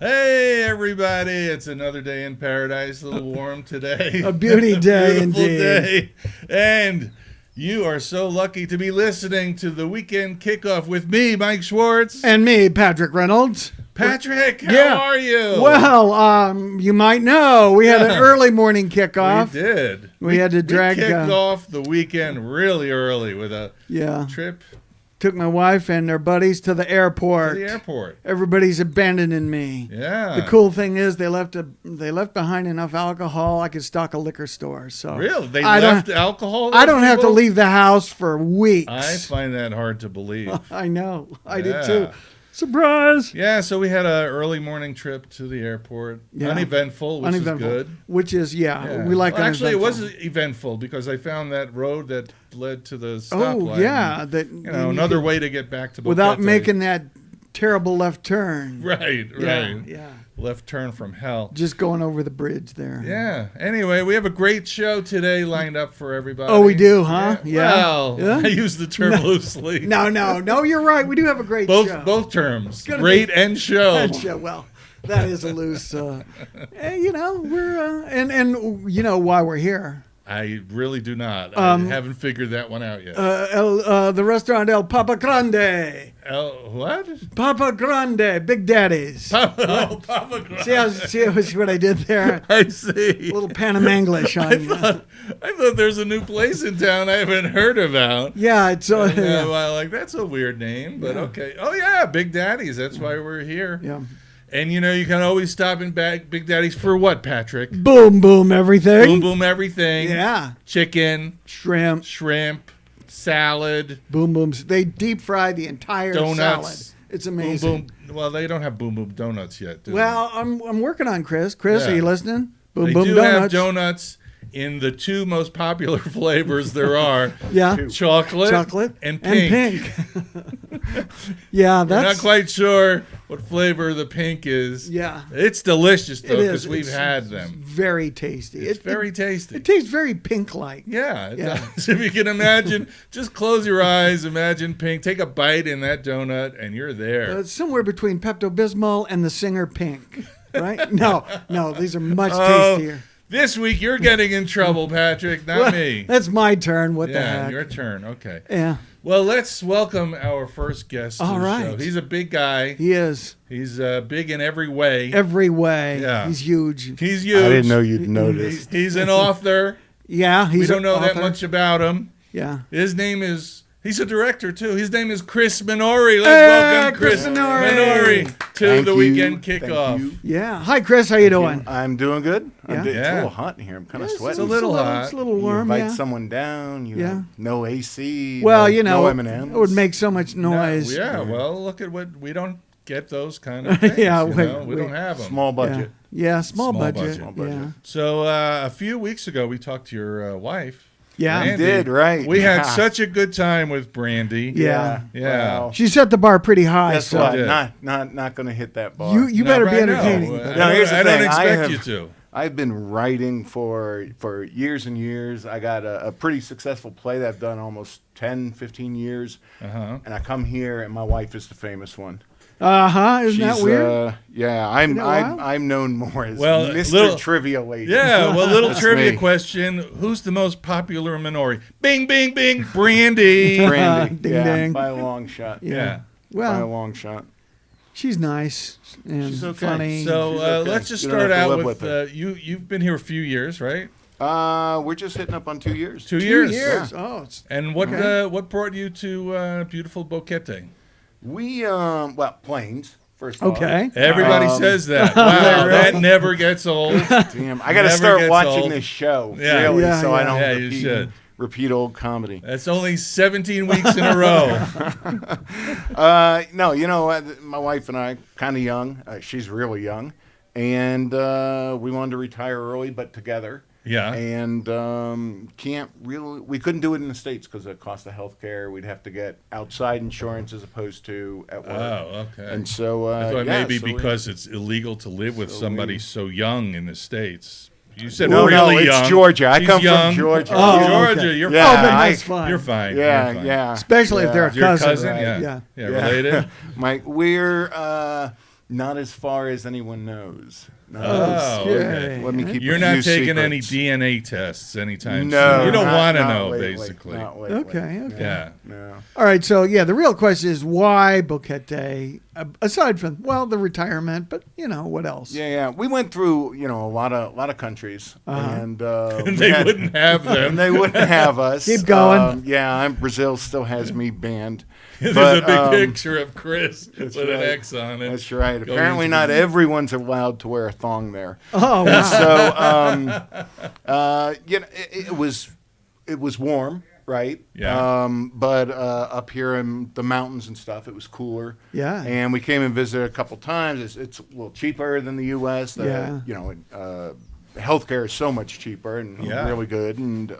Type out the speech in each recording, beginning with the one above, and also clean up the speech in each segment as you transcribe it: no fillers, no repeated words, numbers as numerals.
Hey, everybody. It's another day in paradise. A little warm today. A beauty day, Beautiful indeed. day. And you are so lucky to be listening to the weekend kickoff with me, Mike Schwartz. And me, Patrick Reynolds. Patrick, how are you? Well, you might know we had an early morning kickoff. We did. We had to drag. We kicked off the weekend really early with a trip. Took my wife and their buddies to the airport. Everybody's abandoning me. Yeah. The cool thing is they left behind enough alcohol I could stock a liquor store. So really, they left alcohol. I don't have to leave the house for weeks. I find that hard to believe. I know. I did too. Surprise! Yeah, so we had an early morning trip to the airport. Yeah. Uneventful, which is good. Which is, we like well, actually, it was eventful because I found that road that led to the stoplight. Oh, yeah. Another way to get back to Boquete. Without making that terrible left turn. Right. Yeah. Left turn from hell. Just going over the bridge there. Yeah. Anyway, we have a great show today lined up for everybody. Oh, we do, huh? Yeah. Well, I use the term loosely. No, you're right. We do have a great show. Both terms. Great and show. And show. Well, that is a loose. We're and you know why we're here. I really do not. I haven't figured that one out yet. The restaurant El Papa Grande. What? Papa Grande, Big Daddy's. Papa Grande. See what I did there? I see. A little Panama-English on you. I thought there's a new place in town I haven't heard about. Yeah, it's well, that's a weird name, but okay. Oh yeah, Big Daddy's. That's why we're here. Yeah. And, you can always stop in Big Daddy's for what, Patrick? Boom, boom, everything. Boom, boom, everything. Yeah. Chicken. Shrimp. Salad. Boom, booms. They deep fry the entire donuts. Salad. It's amazing. Boom, boom. Well, they don't have boom, boom donuts yet, do Well, I'm working on Chris. Chris, are you listening? Boom, they boom do donuts. have donuts in the two most popular flavors there are. Yeah. Chocolate and pink. Yeah, We're not quite sure what flavor the pink is. Yeah. It's delicious, though, because we've had them. Very tasty. It's very tasty. It tastes very pink-like. Yeah, it does. If you can imagine, just close your eyes, imagine pink, take a bite in that donut, and you're there. It's somewhere between Pepto-Bismol and the Singer Pink, right? No, these are much tastier. This week, you're getting in trouble, Patrick, not me. That's my turn. What the heck? Yeah, your turn. Okay. Yeah. Well, let's welcome our first guest to the show. He's a big guy. He is. He's big in every way. Every way. Yeah. He's huge. He's huge. I didn't know you'd notice. He's an author. Yeah, we don't know that much about him. Yeah. His name is... He's a director, too. His name is Chris Minori. Let's welcome Chris Minori to the weekend kickoff. Yeah. Hi, Chris. How you doing? I'm doing good. Yeah. It's a little hot in here. I'm kind of sweating. It's a little hot. It's a little warm, You invite someone down. You have no AC. Well, no M&Ms. it would make so much noise. Well, look at what... We don't get those kind of things. We don't have them. Small budget. Yeah, small budget. Yeah. So a few weeks ago, we talked to your wife. Yeah, Brandy. You did, right. We had such a good time with Brandy. Yeah. Wow. She set the bar pretty high. Guess what? Not going to hit that bar. You better be entertaining. I don't expect you to. I've been writing for years and years. I got a pretty successful play that I've done almost 10, 15 years. And I come here, and my wife is the famous one. Isn't that weird? I'm known more as Mr. Trivia Lady. Yeah, well, little trivia question. Who's the most popular Minori? Bing, bing, bing, Brandy. Ding, ding. By a long shot. Yeah. Well, by a long shot. She's nice and she's okay. funny. So let's just start out with you've been here a few years, right? We're just hitting up on 2 years. 2 years. Yeah. Oh. And what brought you to beautiful Boquete? We planes. First okay. off. Everybody says that. Wow, that never gets old. Damn, I got to start watching this show, really, so I don't repeat old comedy. That's only 17 weeks in a row. No, my wife and I, kind of young. She's really young. And we wanted to retire early, but together. Yeah. And we couldn't do it in the States because of the cost of health care. We'd have to get outside insurance as opposed to at work. Oh, okay. And so I thought maybe because it's illegal to live with somebody so young in the States. You said really young. It's Georgia. I come young. from Georgia. Oh, Georgia. Okay. You're fine. Oh, then that's fine. You're fine. Yeah, You're fine. yeah. Especially if they're a Your cousin. cousin? Right? Yeah. Related? We're Not as far as anyone knows. No. Oh, okay. Let me keep. You're a not few taking secrets. any DNA anytime soon. No, You don't want to not know, lately, basically. Not lately. Okay. Yeah. No. All right, so yeah, the real question is why Boquete? Aside from the retirement, but what else? Yeah. We went through a lot of countries, and And they wouldn't have them. and they wouldn't have us. Keep going. Brazil still has me banned. There's But, a big picture of Chris with right. an X on it. That's right. Going Apparently, into not the- everyone's allowed to wear a thong there. Oh, wow. So, it was warm, right? Yeah. But up here in the mountains and stuff, it was cooler. Yeah. And we came and visited a couple times. It's a little cheaper than the U.S. Yeah. Healthcare is so much cheaper and Yeah. really good. And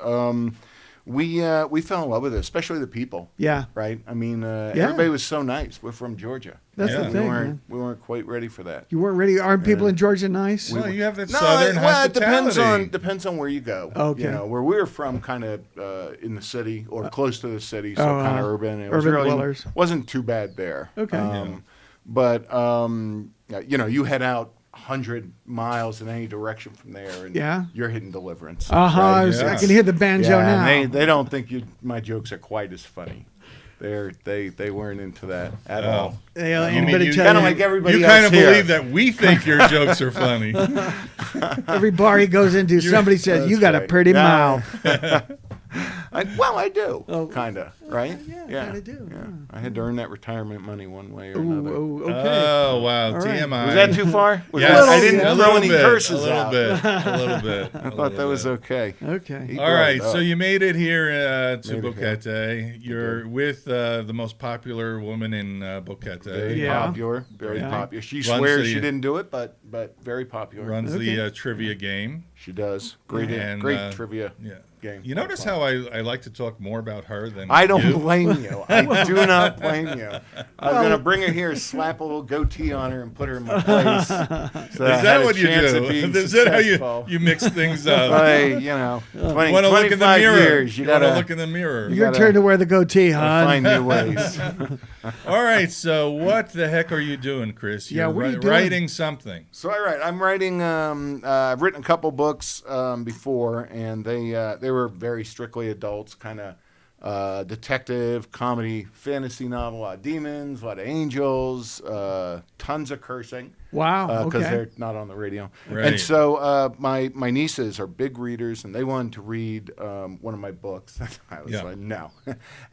we fell in love with it, especially the people. Yeah. Right. I mean, everybody was so nice. We're from Georgia. That's Yeah. the thing, man. We weren't quite ready for that. You weren't ready. Aren't people in Georgia nice? Well, you have that No, southern it hospitality. depends on where you go. Okay. Where we were from, kind of in the city or close to the city, so Oh, kind of urban. It urban was dwellers. wasn't too bad there. Okay. But you head out 100 miles in any direction from there, and Yeah. you're hitting Deliverance. Uh-huh. right? I can hear the banjo now. and they don't think my jokes are quite as funny. They weren't into that at all. Yeah, You mean anybody you tell Kind of you, like everybody You else kind of here. believe that we think your jokes are funny. every bar he goes into, somebody says, "You got a right. pretty Yeah. mouth." I do. Oh. Kind of, right? Yeah, kinda do, Yeah. yeah. I had to earn that retirement money one way or Ooh, another. oh, okay. Oh, wow. All right. TMI. Was that too far? Was Yes. that- I didn't a throw little any bit, curses a little out. bit. A little bit. I thought that was okay. Okay. He All brought right, it so up. you made it here to Made it here. Boquete. You're with the most popular woman in Boquete. Very Yeah. popular. Very Yeah. popular. She Runs swears the- she didn't do it, but very popular. Runs Okay. the trivia game. She does. Great And, great trivia Yeah. game. You notice how I like to talk more about her than I don't you? blame you. I do not blame you. I was going to bring her here, slap a little goatee on her, and put her in my place. So Is that what you do? Is that how you mix things up? Like, 20, Want to look in the 25 mirror. years, you want to gotta look in the mirror. Your gotta- turn to wear the goatee, hon. find new ways. All right, so what the heck are you doing, Chris? Yeah, You're what are you doing? writing something. So I'm writing. I've written a couple books before, and they were very strictly adults, kind of detective, comedy, fantasy novel. A lot of demons, a lot of angels, tons of cursing. Wow. Because Okay. they're not on the radio. Right. And so my nieces are big readers, and they wanted to read one of my books. I was Yeah. like, no,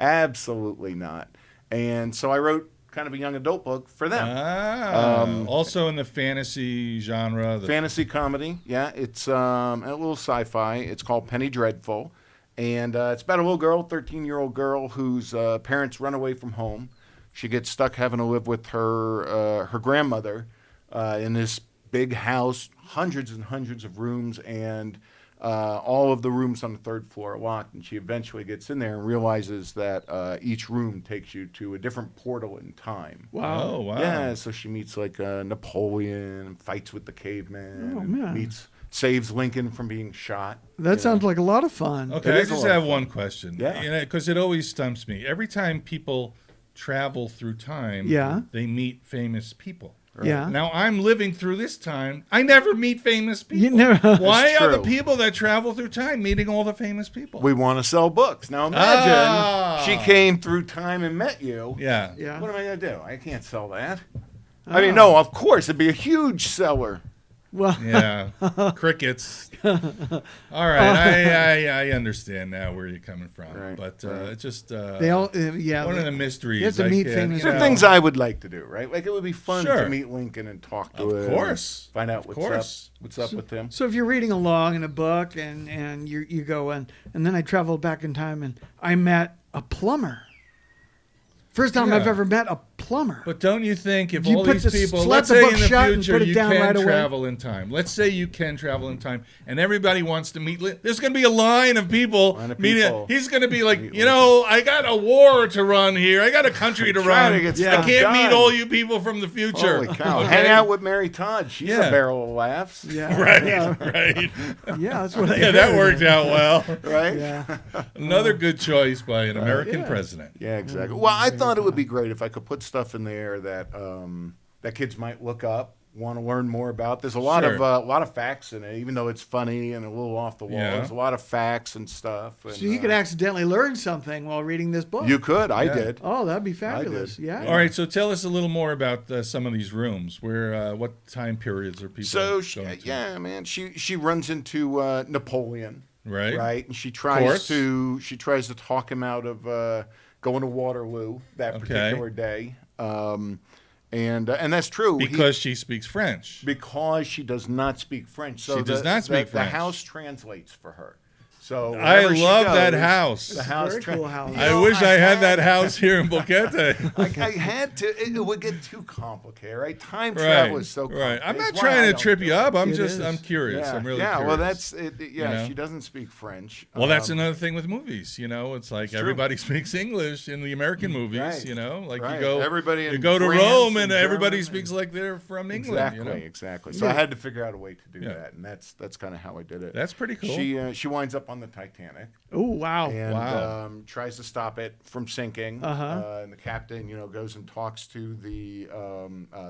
absolutely not. And so I wrote kind of a young adult book for them. Also in the fantasy genre. Fantasy comedy, yeah. It's a little sci-fi. It's called Penny Dreadful. And it's about a little girl, 13-year-old girl, whose parents run away from home. She gets stuck having to live with her grandmother in this big house, hundreds and hundreds of rooms, and all of the rooms on the third floor are locked. And she eventually gets in there and realizes that each room takes you to a different portal in time. Wow. Oh, wow. Yeah, so she meets like Napoleon, fights with the caveman, Oh, and man. saves Lincoln from being shot. That sounds like a lot of fun. Okay, It I is a just lot of have fun. one question. Yeah. Because it always stumps me. Every time people travel through time, Yeah. they meet famous people. Yeah. Now I'm living through this time. I never meet famous people. You never- Why It's are the true. people that travel through time meeting all the famous people? We want to sell books. Now imagine Ah. she came through time and met you. Yeah. Yeah. What am I going to do? I can't sell that. I mean, no, of course, it'd be a huge seller. Well, Yeah. Crickets. All right. I understand now where you're coming from. Right, But right. it's just they all, yeah. one of the mysteries. You have to I meet can't- famous There are Yeah. things I would like to do, right? Like it would be fun Sure. to meet Lincoln and talk to Of him. course. Find out Of what's course. up. What's up with him? So if you're reading along in a book and you go and then I traveled back in time and I met a plumber. First time I've Yeah. ever met a plumber. But don't you think if You all put these the- people, slap let's the say book in the shut and future put it you down can right away? travel in time. Let's say you can travel in time, and everybody wants to meet. There's going to be a line of people Line of meeting. people. He's going to be like, Meet I got a war to run here. I got a country to Trying run. to get I stuff can't meet done. all you people from the future. Holy cow. Okay? Hang out with Mary Todd. She's Yeah. a barrel of laughs. yeah. Right, Yeah, right. yeah, that's what I Yeah, that heard. worked out well. Right? Yeah. Another good choice by an American Yeah. president. Yeah, exactly. Well, I thought it would be great if I could put stuff in there that that kids might look up, want to learn more about. There's a lot of facts in it, even though it's funny and a little off the wall. Yeah. There's a lot of facts and stuff. And, So you could accidentally learn something while reading this book. You could. I Yeah. did. Oh, that'd be fabulous. did. Yeah. All right, so tell us a little more about some of these rooms. Where, what time periods are people So going to? yeah, man, she runs into Napoleon, Right. and she course. tries to talk him out of going to Waterloo that Okay. particular day, and that's true Because she speaks French. because she does not speak French. So She does not speak the French. house translates for her. So I wherever she love that goes, house. The house Very cool house. You I know, wish I had that house here in Boquete. I had to. It would get too complicated, right? Time travel is so complicated. I'm not It's why I trying to don't trip do you it. up. I'm It curious. Yeah, I'm really yeah. curious. Well, that's it. Yeah, You know? she doesn't speak French. Well, that's another thing with movies. It's like true. everybody speaks English in the American movies. Right. Like Right. you go, Everybody you in go to France Rome, and and everybody Germany. speaks like they're from England. Exactly. So I had to figure out a way to do Yeah. that, and that's kind of how I did it. That's pretty cool. She winds up on the Titanic Oh, wow. and Wow. tries to stop it from sinking. Uh-huh. And the captain, goes and talks to the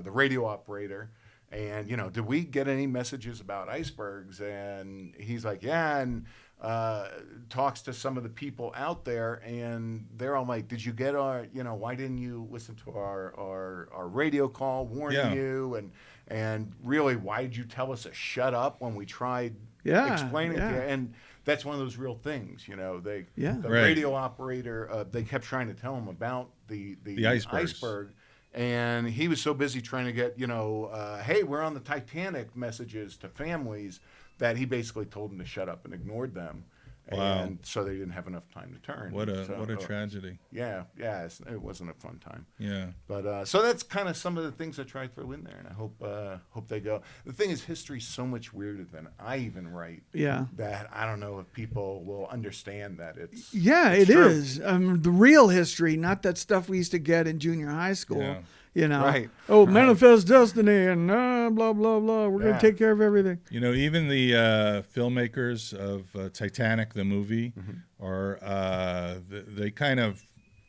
radio operator. And did we get any messages about icebergs? And he's like, yeah, and talks to some of the people out there, and they're all like, did you get our, why didn't you listen to our radio call warning Yeah. you? And really, why did you tell us to shut up when we tried Yeah, explaining yeah. to you? And that's one of those real things, the Right. radio operator, they kept trying to tell him about the icebergs. iceberg. And he was so busy trying to get, hey, we're on the Titanic messages to families that he basically told them to shut up and ignored them. Wow. And so they didn't have enough time to turn. What a So, tragedy. Yeah, it wasn't a fun time. Yeah. But so that's kind of some of the things I try to throw in there, and I hope they go. The thing is, history's so much weirder than I even write. Yeah. That I don't know if people will understand that it's. Yeah, it's it true. is. The real history, not that stuff we used to get in junior high school. Yeah. Right. Oh, manifest destiny and blah, blah, blah. We're going Yeah. to take care of everything. Even the filmmakers of Titanic, the movie, are they kind of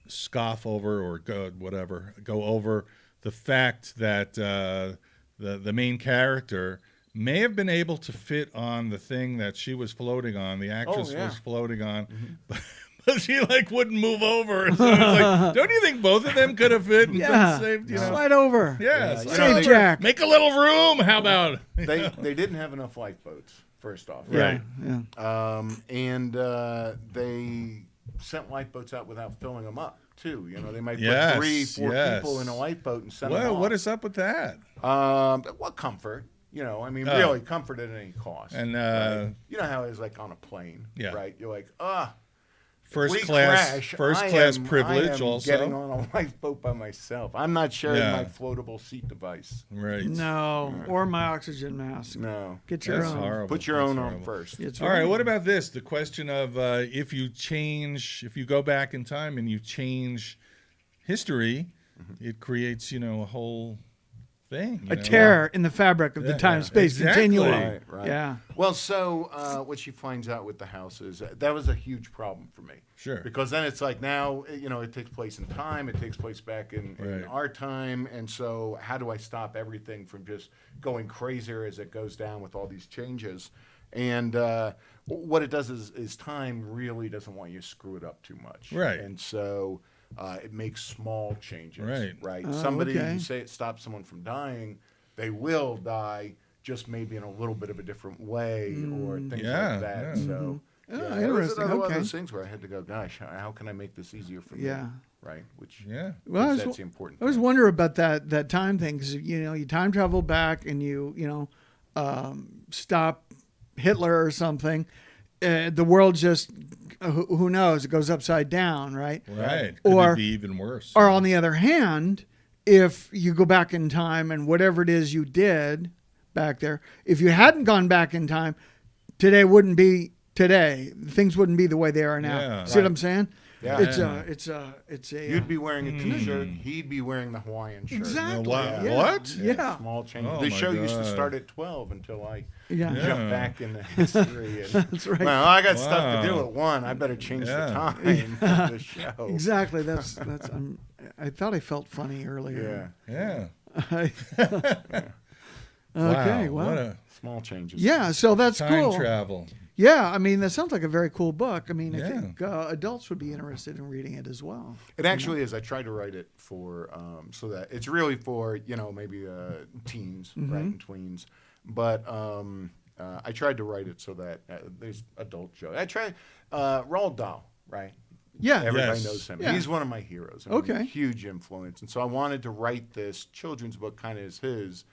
scoff over or go over the fact that the main character may have been able to fit on the thing that she was floating on. The actress yeah. was floating on. But she wouldn't move over. So it's like, don't you think both of them could have fit? And Yeah. saved, Slide over. Yeah, Yeah, slide you Save over. Jack. Make a little room. How about? They didn't have enough lifeboats. First off, Right. Yeah. And they sent lifeboats out without filling them up too. They might Yes, put 3-4 yes. people in a lifeboat and send them Well, off. what is up with that? What comfort? Really comfort at any cost. And right? You know how it's like on a plane, Yeah. right? You're like, First we class, crash, first I class am- privilege. I am also, getting on a lifeboat by myself. I'm not sharing Yeah. my floatable seat device. right? No, or my oxygen mask. No, Get your That's own. horrible. put your That's own on horrible. first. It's All right. right. What about this? The question of if you go back in time and you change history, it creates a whole thing. A tear in the fabric of the Yeah. time-space Exactly. continuum. Right. Yeah. Well, so what she finds out with the house is that was a huge problem for me. Sure. Because then it's like now, it takes place in time. It takes place back in Right. our time. And so how do I stop everything from just going crazier as it goes down with all these changes? And what it does is time really doesn't want you to screw it up too much. Right. And so it makes small changes. Right. Right. Oh, Somebody, okay. you say it stops someone from dying, they will die, just maybe in a little bit of a different way or things Yeah, like that. yeah. So Oh, it was interesting. another one of Okay. those things where I had to go, gosh, how can I make this easier for me? Yeah. Right. Which Yeah. Well, I was, that's the important I was thing. wondering about that time thing because you time travel back and you stop Hitler or something. The world just who knows, it goes upside down, right? Right. Could Or- it be even worse? Or on the other hand, if you go back in time and whatever it is you did back there, if you hadn't gone back in time, today wouldn't be today. Things wouldn't be the way they are now. Yeah. See what I'm saying? Yeah. It's a. You'd be wearing a T-shirt. He'd be wearing the Hawaiian shirt. Exactly. Wow. Yeah. What? Yeah. Small change. Oh, The my show used to God. start at 12 until I Yeah. Yeah. jumped back into history. And, That's right. well, I got stuff to do Wow. at 1. I better change the Yeah. time of the show. Exactly. That's. I thought I felt funny earlier. Yeah. Yeah. Okay, Wow, wow. what a Small changes. Yeah, so that's time cool. travel. Yeah, I mean, that sounds like a very cool book. I mean, I Yeah. think adults would be interested in reading it as well. It actually is. I tried to write it for so that it's really for maybe teens, right, and tweens. But I tried to write it so that there's adult jokes. I tried Roald Dahl, right? Yeah. Everybody Yes. knows him. Yeah. He's one of my heroes. I mean, Okay. huge influence. And so I wanted to write this children's book kind of as his,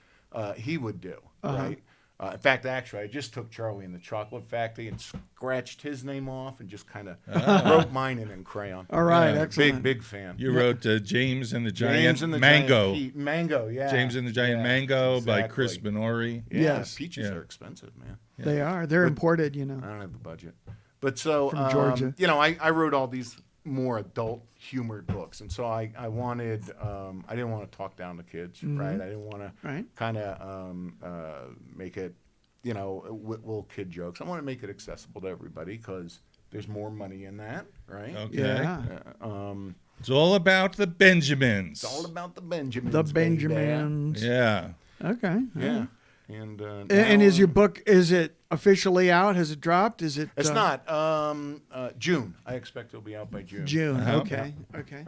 he would do, right? In fact, actually, I just took Charlie in the Chocolate Factory and scratched his name off and just kind of wrote mine in crayon. All right, Yeah. excellent. Big fan. You wrote James and the Giant James and the Mango. Giant Mango, yeah. James and the Giant Yeah, Mango by Chris exactly. Benori. Yeah, Yes. peaches Yeah. are expensive, man. They are. They're imported, you know. I don't have the budget. But so, From Georgia. I wrote all these more adult humored books. And so I wanted, I didn't want to talk down to kids, right? I didn't want to Right. kind of make it, little kid jokes. I want to make it accessible to everybody because there's more money in that, right? Okay. Yeah. It's all about the Benjamins. It's all about the Benjamins. The baby. Benjamins. Yeah. Okay. Yeah. And And is now- your book, is it officially out? Has it dropped? Is it? It's not. June. I expect it'll be out by June. June. Uh-huh. Okay. Okay.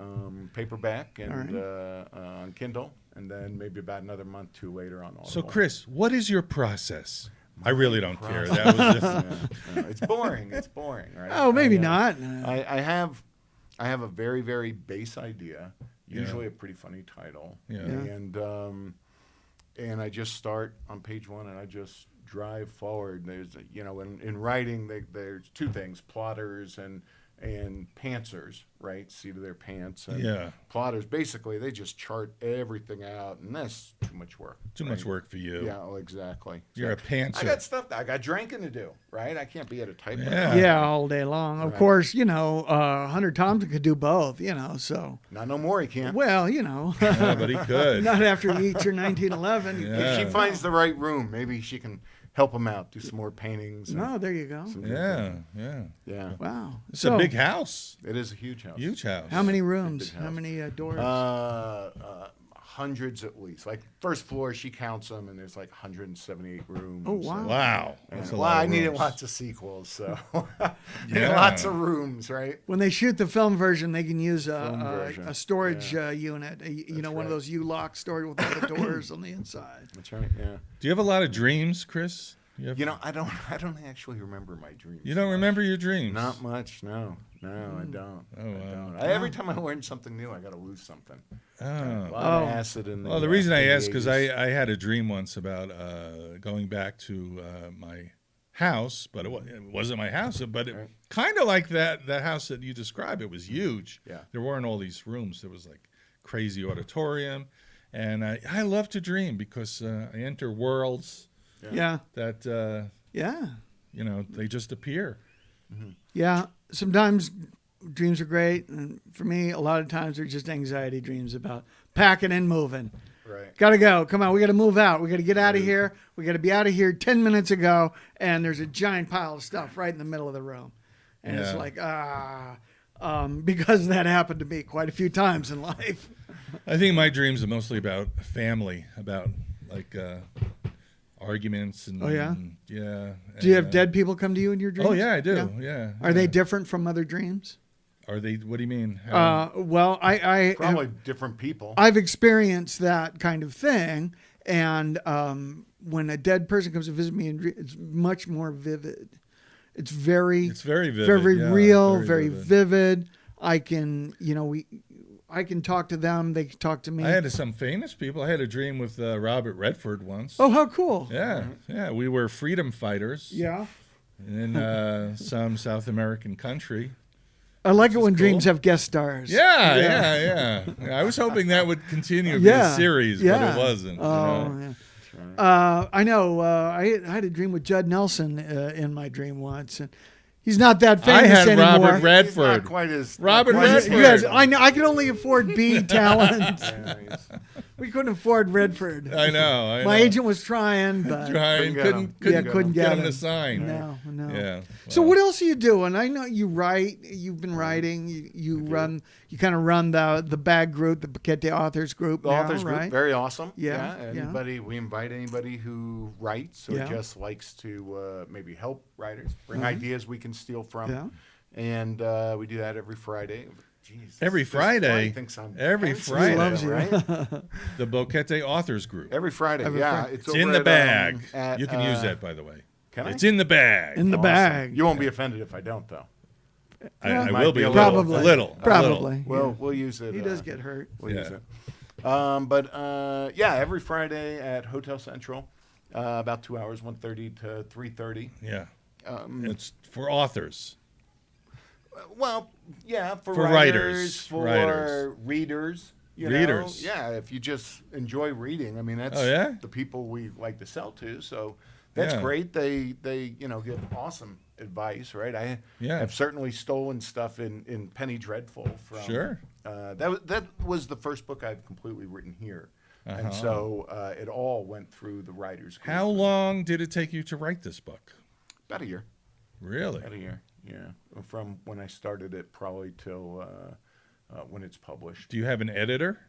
Paperback and All on Kindle, and then maybe about another month, 2 later on Audible. So, Chris, what is your process? I really don't care. That was just, Yeah, it's boring. It's boring, right? Oh, maybe I, not. I have a very, very base idea, usually a pretty funny title, Yeah. and I just start on page 1 and I just drive forward. There's in writing there's two things: plotters and pantsers, right? Seat of their pants. And Yeah. Plotters, basically, they just chart everything out, and that's too much work. too right? much work for you. Yeah, exactly. You're a pantser. I got stuff. I got drinking to do, right? I can't be at a typewriter. Yeah. Yeah, all day long. Of Right. course, Hunter Thompson could do both, so. Not no more. He can't. Well, Yeah, but he could. not after he eats your 1911. Yeah. If she finds the right room, maybe she can help him out, do some more paintings. and No, there you go. some good Yeah, things. yeah. Yeah. Wow. It's a big house. It is a huge house. Huge house. How many rooms? Big How house. many doors? Hundreds at least. Like first floor, she counts them, and there's like 178 rooms. Oh, wow. Wow. And, That's a well, lot I of needed rooms. lots of sequels, so Yeah. lots of rooms, right? When they shoot the film version, they can use Film version. a storage unit, one of right. those U-lock storage with all the doors on the inside. That's right. Yeah. Do you have a lot of dreams, Chris? I don't actually remember my dreams. You don't remember your dreams? Not much. No, I don't. Oh, I wow. don't. Every time I learn something new, I got to lose something. A Oh. lot of acid in the. Well, the reason I in the asked because 80s. I had a dream once about going back to my house, but it wasn't my house. But it Right. kind of like that house that you described. It was huge. Yeah. There weren't all these rooms. There was like crazy auditorium, and I love to dream because I enter worlds Yeah. that Yeah. they just appear. Yeah. Sometimes dreams are great. And for me, a lot of times they're just anxiety dreams about packing and moving. Right. Got to go. Come on. We got to move out. We got to get out of here. We got to be out of here 10 minutes ago. And there's a giant pile of stuff right in the middle of the room. And it's Yeah. like, because that happened to me quite a few times in life. I think my dreams are mostly about family, about like arguments and Oh, yeah? yeah. Do you have and, dead people come to you in your dreams? Oh yeah, I do. Yeah. Are they different from other dreams? Are they? What do you mean? Well, I Probably different people. I've experienced that kind of thing, and when a dead person comes to visit me, it's much more vivid. It's very vivid. very yeah, real, very vivid. I can, I can talk to them. They can talk to me. I had some famous people. I had a dream with Robert Redford once. Oh, how cool! Yeah, yeah. We were freedom fighters Yeah, in some South American country. I like it when cool. dreams have guest stars. Yeah. I was hoping that would continue to be Yeah, a series, yeah. but it wasn't. Oh, yeah. I know. I had a dream with Judd Nelson in my dream once, and He's not that I famous had anymore. Robert He's not Redford. quite as Robert not quite as- Redford. You guys, I know. I can only afford B talent. Yeah, he's- We couldn't afford Redford. I know. My agent was trying, but trying, Couldn't couldn't get get him him. to sign. no. Yeah. So what else are you doing? I know you write. You've been writing. You run. You kind of run the bag group, the Boquete Authors Group. The now, authors group, right? very awesome. Yeah, yeah. Anybody, we invite anybody who writes or Yeah. just likes to maybe help writers, bring ideas we can steal from. Yeah. And we do that every Friday. Jeez, Every this fly Friday? thinks I'm Every handsome, Friday. He loves you. right? The Boquete Authors Group. Every Friday, Every yeah. Friday. It's It's over in the at, bag. at, You can use that, by the way. Can I? It's in the bag. In the Awesome. bag. You won't be offended if I don't, though. I Might will be be a a little. little. Probably. A little. Probably. We'll use it. He does get hurt. We'll use Yeah. it. But yeah, every Friday at Hotel Central, about 2 hours, 1:30 to 3:30. Yeah. It's for authors. Well, yeah, for For writers, writers. for Writers. readers. You Readers. Know? Yeah, if you just enjoy reading, I mean, that's Oh, yeah? the people we like to sell to. So that's Yeah. great. They give awesome advice, right? I Yeah. have certainly stolen stuff in Penny Dreadful from. Sure. That was the first book I've completely written here. Uh-huh. And so it all went through the writers group. How long did it take you to write this book? About a year. Really? About a year, yeah. From when I started it probably till when it's published. Do you have an editor?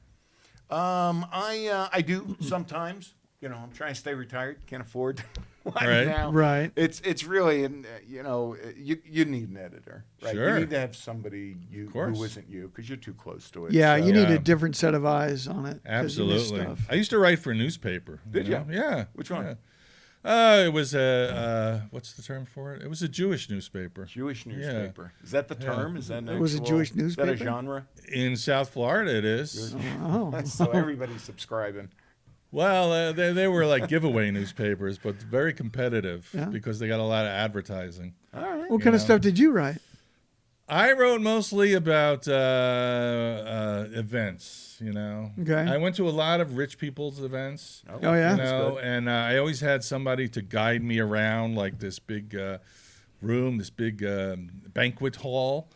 I do sometimes. You know, I'm trying to stay retired. Can't afford one Right. now. Right. It's really, you need an editor, right? Sure. You need to have somebody course. who isn't you because you're too close to it. Yeah, So- you need Yeah. a different set of eyes on it. 'cause you miss Absolutely. stuff. I used to write for a newspaper. Did know? you? Yeah. Which one? Yeah. It was what's the term for it? It was a Jewish newspaper Jewish newspaper. Is that the term? Is that an It was a actual- Jewish Is that newspaper? a genre? in South Florida. It is. Oh. So everybody's subscribing. Well, they were like giveaway newspapers, but very competitive Yeah. because they got a lot of advertising. All right. What kind of know. stuff did you write? I wrote mostly about events. You know, Okay. I went to a lot of rich people's events. Oh, yeah? You That's know, and I always had somebody to guide me around, like this big room, this big banquet hall.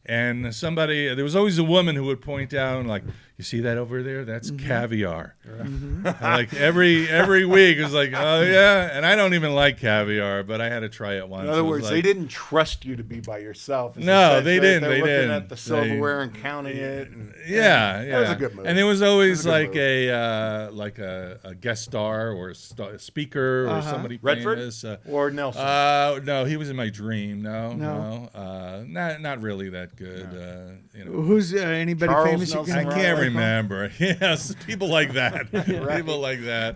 And there was always a woman who would point out, like, you see that over there? That's caviar. Like every week, it was like, oh yeah. And I don't even like caviar, but I had to try it once. In other It was words, like- they didn't trust you to be by yourself. is No, the sense, they right? didn't, They're they looking didn't. at the silverware and counting it. And, Yeah, yeah. That was a good move. And there was always That was a like good a guest star or a speaker or somebody Redford famous. or Nelson. No, he was in my dream. No. No. Not really that good. You know. Who's anybody Charles famous? you Nelson can- I can't remember. Yes, people like that. People like that.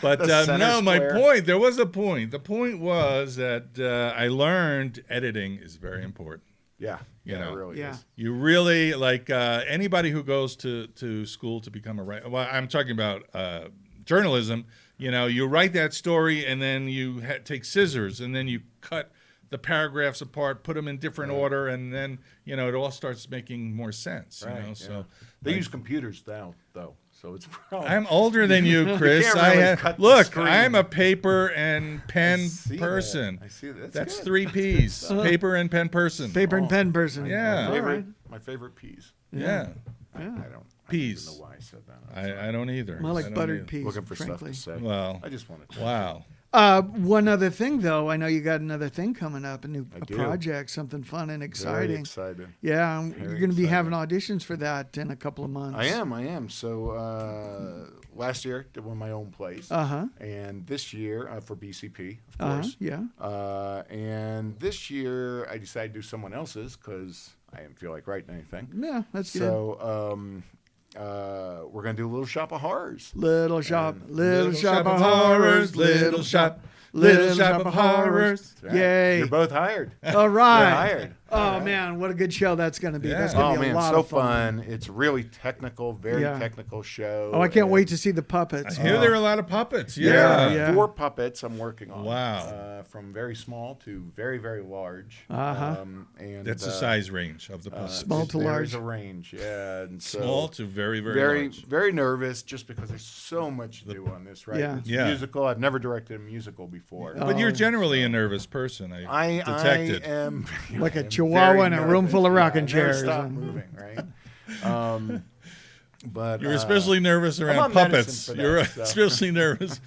But The center no, my square. point. There was a point. The point was that I learned editing is very important. yeah, You know. it really Yeah. is. You really like anybody who goes to school to become a writer. Well, I'm talking about journalism. You know, you write that story and then you take scissors and then you cut the paragraphs apart, put them in different order, and then it all starts making more sense. Right. You know, yeah. so They like, use computers now, though, so it's probably. I'm older than you, Chris. can't really cut the Look, screen. I'm a paper and pen see that. person. I see that. That's good. 3 P's. Paper and pen person. Paper and pen person. Yeah. All right. My favorite peas. Yeah. I don't. Peas. I don't even know why I said that. I don't either. I I like don't buttered either. peas. Looking for frankly. stuff to say. Well, I just wanted to. wow. One other thing, though, I know you got another thing coming up, a do. project, something fun and Very exciting. excited. Yeah, Very you're going to be excited. having auditions for that in a couple of months. I am. So last year did one of my own plays, and this year for BCP, of course. Yeah. And this year I decided to do someone else's because I didn't feel like writing anything. Yeah, that's good. So we're gonna do a little shop of horrors. Little shop shop of horrors, little shop of horrors. Right. Yay. You're both hired. All right. You're hired. Oh man, what a good show that's going to be. Yeah. That's going Oh to be a man, lot so of fun. fun. It's really technical, very Yeah. technical show. Oh, I can't and, wait to see the puppets. I hear there are a lot of puppets. Yeah, Yeah. Yeah. 4 puppets I'm working on. Wow. From very small to very, very large. Uh-huh. And That's the size range of the puppets. Small to there's large. a range, yeah. And so Small to very, very, very, large. very nervous just because there's so much to do on this, right? Yeah. It's Yeah. musical. I've never directed a musical before. But you're Oh. generally a nervous person. I detected. I am Like a I am chihuahua very in a nervous. room full of rocking I never chairs. stop moving, right? But You're especially nervous around on medicine puppets. for that, You're so. especially nervous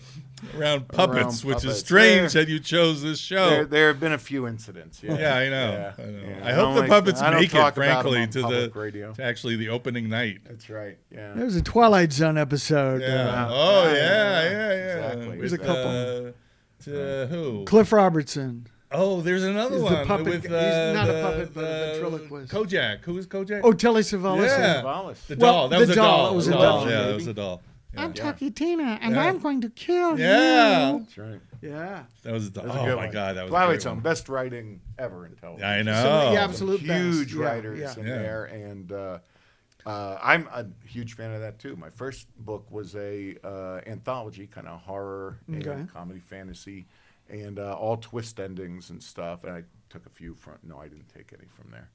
around puppets, which is puppets. strange that you chose this show. There have been a few incidents. Yeah, Yeah, I know. Yeah, I know. yeah. I I hope don't the like- puppets I don't make it, talk about them frankly, on to public the radio. to actually the opening night. That's right. Yeah. There was a Twilight Zone episode. Yeah. Uh, Oh yeah, yeah. exactly. There's a couple. To who? Cliff Robertson. Oh, there's another He's the one puppet with guy. He's not a the- puppet, but a the ventriloquist. Kojak. Who is Kojak? Oh, Telly Savalas. Yeah. Savalas. The Well, doll. That the was a doll. doll. It was The a doll. doll. Yeah, Baby. it was a doll. Yeah. I'm Tucky Tina, and Yeah. I'm going to kill Yeah. you. That's right. Yeah. That was a doll. That's a Oh good my one. God, that was a Twilight great Zone, one. best writing ever in television. I know. Some of the absolute Huge best. Yeah, writers yeah. in Yeah. there, and I'm a huge fan of that too. My first book was a anthology, kind of horror Okay. and comedy fantasy, and all twist endings and stuff. And I took a few from. No, I didn't take any from there,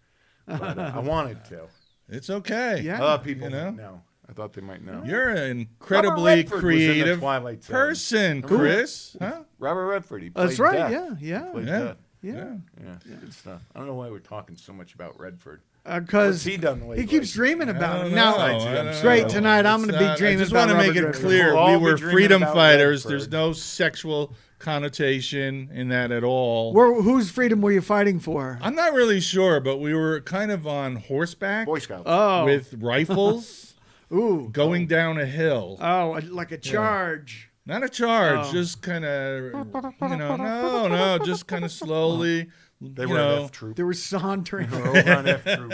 but I wanted to. It's okay. Yeah. People You know? might know. I thought they might know. You're an Robert incredibly Redford was in the creative Twilight Zone. person, Chris. Huh? Robert Redford. He played That's right. Death. Yeah. Played Yeah. Death. Yeah. Yeah, good stuff. I don't know why we're talking so much about Redford. Because What's he done lately? he keeps dreaming about I it. don't Now, know. I I don't great know. tonight. I'm It's going to be not- dreaming I just about want to make Robert it Redford. clear. We'll all We be were dreaming freedom about fighters. Redford. There's no sexual connotation in that at all. Whose freedom were you fighting for? I'm not really sure, but we were kind of on horseback Boy Scouts. Oh. with rifles Ooh. going down a hill. Oh, like a charge. Not a charge, Oh. just kind of, no, just kind of slowly. They you were know, an F troop. They were sauntering. They were over on F troop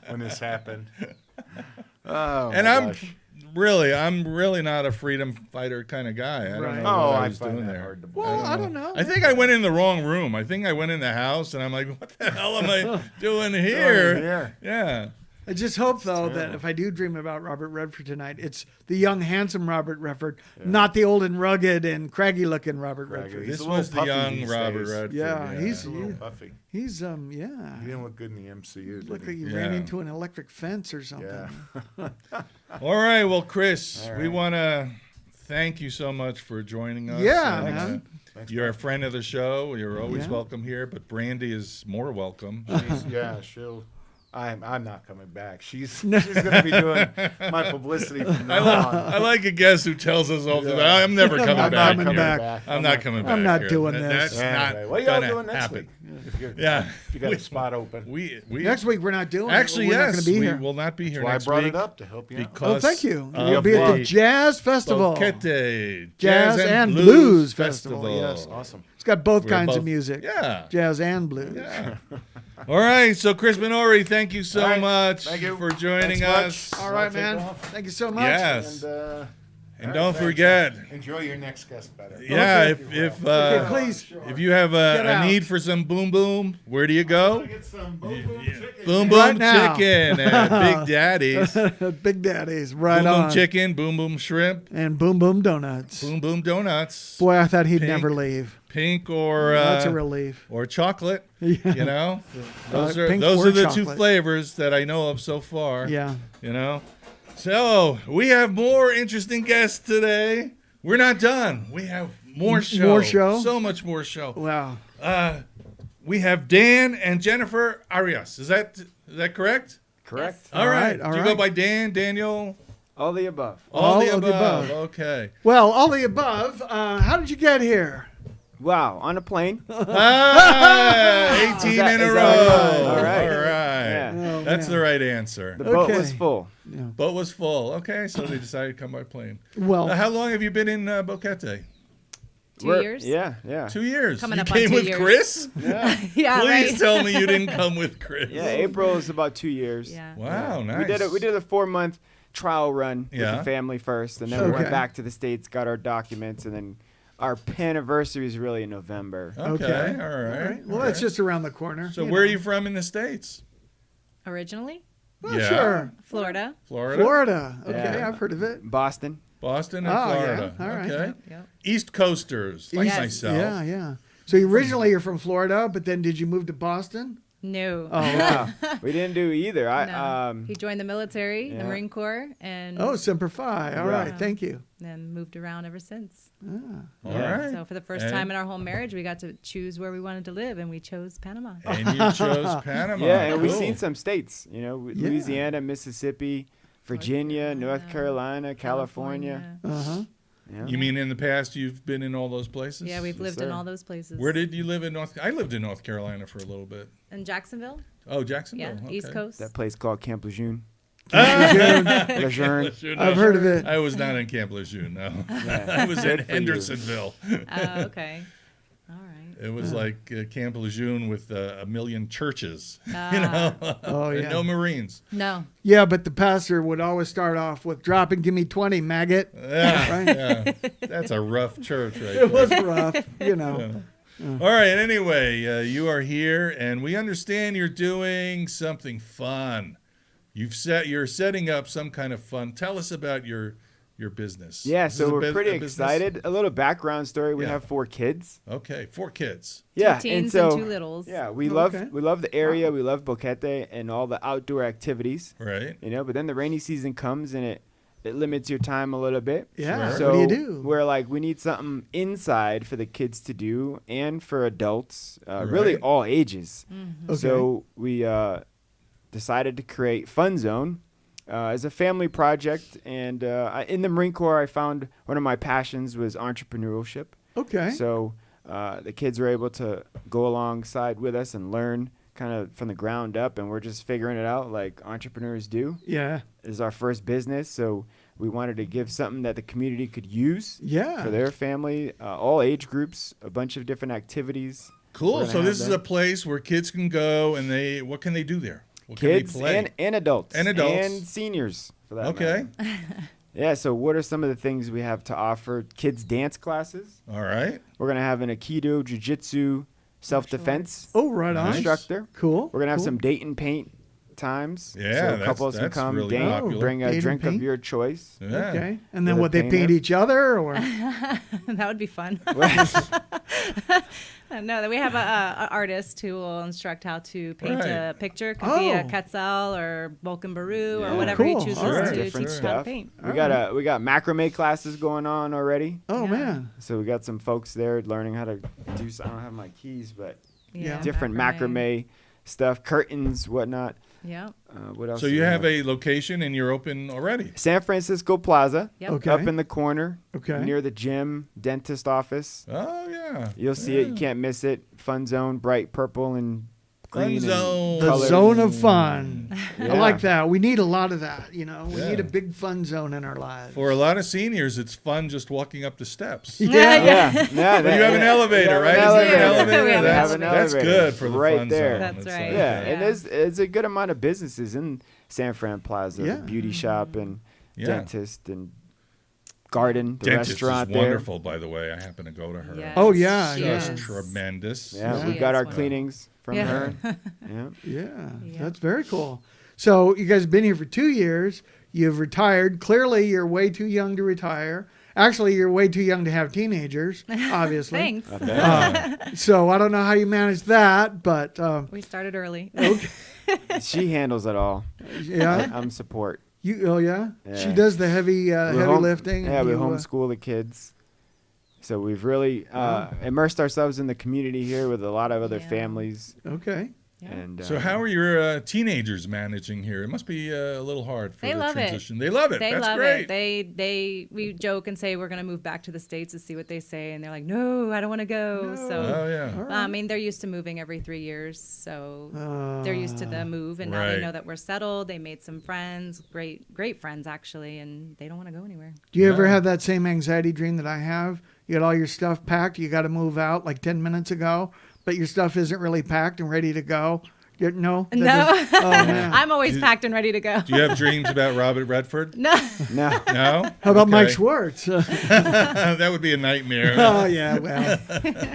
when this happened. Oh, and my I'm gosh. really not a freedom fighter kind of guy. I don't Right. know Oh, what I I was find doing that there. hard to Well, believe. I don't know. I think I went in the wrong room. I think I went in the house, and I'm like, what the hell am I doing here? Here. Yeah. I just hope, though, that if I do dream about Robert Redford tonight, it's the young, handsome Robert Redford, not the old and rugged and craggy-looking Robert Redford. He's This a little was the puffy young these Robert days. Redford. Yeah, He's a little puffy. He's, He yeah. didn't look good in the MCU. Did Looked like he? he Yeah. ran into an electric fence or something. Yeah. All right, well, Chris, All we right. want to thank you so much for joining us. Yeah, And, man. Thanks, you're a friend of the show. You're always Yeah. welcome here, but Brandy is more welcome. Yeah, she'll. I'm not coming back. She's going to be doing my publicity from now on. I like a guest who tells us all the time, I'm never coming I'm back. not coming here. back. I'm not coming back. I'm not here. doing That's this. not Anyway, what are y'all gonna doing next happen. week? If Yeah. you got a spot open. We Next week, we're not doing actually, it. We're not yes, going to be we here. will not be here That's why I next brought week it up to help you out. Oh, because thank you. of We'll be at the the Jazz Festival. Boquete Jazz and Blues Festival, yes. Awesome. It's got both We're kinds both- of music. Yeah. Jazz and blues. Yeah. All right, so Chris Minori, thank you so All right, much thank you. for joining Thanks us. much. All right, I'll take man. off. Thank you so much. Yes. And, And all right, don't thanks. forget, Enjoy your next guest better. yeah, Okay. if Okay, please. if you have Get a out. need for some boom boom, where do you go? Get some boom boom chicken. Boom Right boom now. chicken at Big Daddy's. Big Daddies, right Boom on. boom chicken, boom boom shrimp, And Boom Boom Donuts. boom boom donuts, Boy, I thought he'd Pink. never leave. pink or That's a relief. or chocolate. Yeah. You know, those are pink those or are the two chocolate. flavors that I know of so far. Yeah. You know, so we have more interesting guests today. We're not done. We have more show. More show? So much more show. Wow. We have Dan and Jennifer Arias. Is that correct? Correct. All right. all Do you right. go by Dan, Daniel? All the above. All the of the above. above. Okay. Well, all the above. How did you get here? Wow, on a plane. 18 Is that- in a is row. that right? All right. All right. Yeah. Oh, That's man. the right answer. The boat Okay. was full. Boat was full. Okay, so they decided to come by plane. Well, How long have you been in Boquete? 2 years? Yeah, yeah. 2 years. Coming you up on came 2 with years. Chris? Yeah, Yeah, Please right. tell me you didn't come with Chris. yeah. April is about 2 years. Yeah. Wow, nice. We did a 4-month trial run with Yeah. the family first, and then we Okay. went back to the States, got our documents, and then our anniversary is really in November. Okay. All All right. right. Well, that's just around the corner. So where are you from in the States? Originally, Well, Yeah. sure. Florida. Florida? Florida. Okay, Yeah. I've heard of it. Boston. Boston and Oh, yeah. Florida. All right. Okay. Yep. East Coasters, like Yes. myself. Yeah, yeah. So originally you're from Florida, but then did you move to Boston? No. Oh, Yeah, we didn't do either. No. He joined the military, the yeah. Marine Corps, and oh, Semper Fi. All right, Yeah. thank you. then moved around ever since. All Yeah. right. So for the first And- time in our whole marriage, we got to choose where we wanted to live, and we chose Panama. And you chose Panama. Yeah, and we've Cool. seen some states. Yeah. Louisiana, Mississippi, Virginia, North Carolina, California. Uh-huh. Yeah. You mean in the past you've been in all those places? Yeah, we've Yes, lived in sir. all those places. Where did you live in I lived in North Carolina for a little bit. In Jacksonville? Oh, Jacksonville. Yeah, Okay. East Coast. That place called Camp Lejeune. Lejeune. Lejeune. Lejeune, I've no. heard of it. I was not in Camp Lejeune, no. Yeah. I was in Good for you. Hendersonville. Oh, okay. All right. It was like Camp Lejeune with a million churches, Ah. Oh, and yeah. no Marines. No. Yeah, but the pastor would always start off with "Drop and give me 20, maggot." Yeah, Right. yeah. That's a rough church right It was there. rough, you know. All right, anyway, you are here, and we understand you're doing something fun. You're setting up some kind of fun. Tell us about your business. Yeah, Is this so a we're pretty a business? excited. A little background story. We Yeah. have 4 kids. Okay, 4 kids. Yeah, Two teens and so 2 littles. yeah, we Okay. love the area. We love Boquete and all the outdoor activities. Right. But then the rainy season comes and it limits your time a little bit. Yeah. Sure. So What do you do? we're like, we need something inside for the kids to do and for adults, really Right. all ages. Okay. So we decided to create Fun Zone as a family project. And in the Marine Corps, I found one of my passions was entrepreneurship. Okay. So the kids were able to go alongside with us and learn kind of from the ground up. And we're just figuring it out like entrepreneurs do. Yeah. This is our first business. So we wanted to give something that the community could use Yeah. for their family, all age groups, a bunch of different activities. We're Cool. gonna So have this is them. a place where kids can go, and what can they do there? What Kids can they play? and adults. And adults. And seniors, for that Okay. matter. Yeah, so what are some of the things we have to offer? Kids dance classes. All right. We're going to have an Aikido, Jiu-Jitsu, self-defense Oh, right on. Nice. instructor. Cool. We're going to have cool. some date and paint times. Yeah, so that's- couples can that's come, really date, popular. bring Date a and drink of paint. your choice. Yeah. Okay. And then With a what, they paint painter. each other or? That would be fun. No, that we have a artist who will instruct how to paint Right. a picture. Could be a Oh. Quetzal or Vulcan Baru Yeah. or whatever Cool. he chooses All right. to Different teach how to stuff. paint. We got macrame classes going on already. Oh, Yeah. man. So we got some folks there learning how to do. I don't have my keys, but Yeah. different macrame stuff, curtains, whatnot. Yeah. What else? So do you we have a location, and you're open already. San Francisco Plaza, Yep. Okay. up in the corner, Okay. near the gym, dentist office. Oh yeah. You'll see it. You can't miss it. Fun zone, bright purple and Fun green. zone. The colored. zone of fun. I Yeah. like that. We need a lot of that. You know, we Yeah. need a big fun zone in our lives. For a lot of seniors, it's fun just walking up the steps. Yeah. Yeah. But you have an elevator, right? an Is there an elevator. elevator? We have an That's, elevator. that's good for the Right fun there. zone. That's It's right. like- Yeah, and Yeah. it's a good amount of businesses in San Fran Plaza. Yeah. The beauty shop and Yeah. dentist and garden, the Dentist restaurant is there. wonderful, by the way. I happen to go to her. Yes, Oh, yeah, she Just yeah. is. tremendous. Yeah, Yeah. we She got is our one. cleanings from Yeah. her. Yeah. Yeah, Yeah. that's very cool. So you guys have been here for 2 years. You've retired. Clearly, you're way too young to retire. Actually, you're way too young to have teenagers, obviously. Thanks. So I don't know how you manage that, but We started early. She handles it all. yeah, I'm support. you. Oh yeah, she Yeah. does the heavy We heavy home- lifting. Yeah, and we you, homeschool the kids. So we've really immersed ourselves in the community here with a lot of other Yeah. families. Okay. Yeah. And So how are your teenagers managing here? It must be a little hard for They the love it. transition. They love it. They That's love great. it. We joke and say we're gonna move back to the States to see what they say, and they're like, "No, I don't want to go." So, Oh yeah. All right. I mean, they're used to moving every 3 years, so they're used to the move, and now Right. they know that we're settled. They made some friends, great friends actually, and they don't want to go anywhere. Do you ever No. have that same anxiety dream that I have? You got all your stuff packed. You got to move out like 10 minutes ago, but your stuff isn't really packed and ready to go. No. That No. doesn't- Oh man. I'm always packed and ready to go. Do you have dreams about Robert Redford? No. No. No? How about Mike Okay. Schwartz? That would be a nightmare. Oh yeah. Well,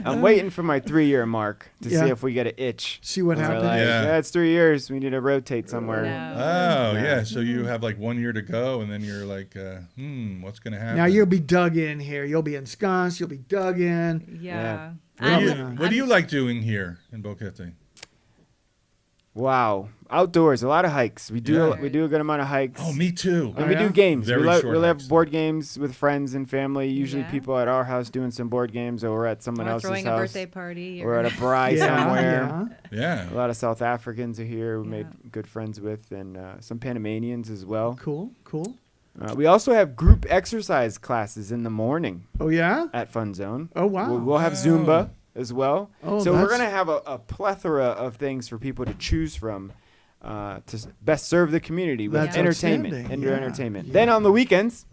I'm waiting for my 3-year mark to Yeah. see if we get an itch. see what We're happens. like, Yeah. yeah, it's 3 years. We need to rotate somewhere. No. Oh, Yeah. yeah. So you have like 1 year to go, and then you're like, what's going to happen? Now you'll be dug in here. You'll be ensconced. You'll be dug in. Yeah. What do you like doing here in Boquete? Wow. Outdoors, a lot of hikes. We do Yeah. we do a good amount of hikes. Oh, me too. And we yeah? do games. Very we short we have hikes. board games with friends and family. Usually Yeah. people at our house doing some board games, or we're at someone Or else's throwing a house. birthday party. We're Or at a braai Yeah, somewhere. Yeah. A lot of South Africans are here. We Yeah. made good friends with, and some Panamanians as well. Cool. Cool. We also have group exercise classes in the morning Oh yeah. at Fun Zone. Oh wow. We'll have Wow. Zumba as well. Oh, So we're that's- going to have a plethora of things for people to choose from to best serve the community with That's entertainment, outstanding. indoor Yeah. entertainment. Yeah. Then on the weekends,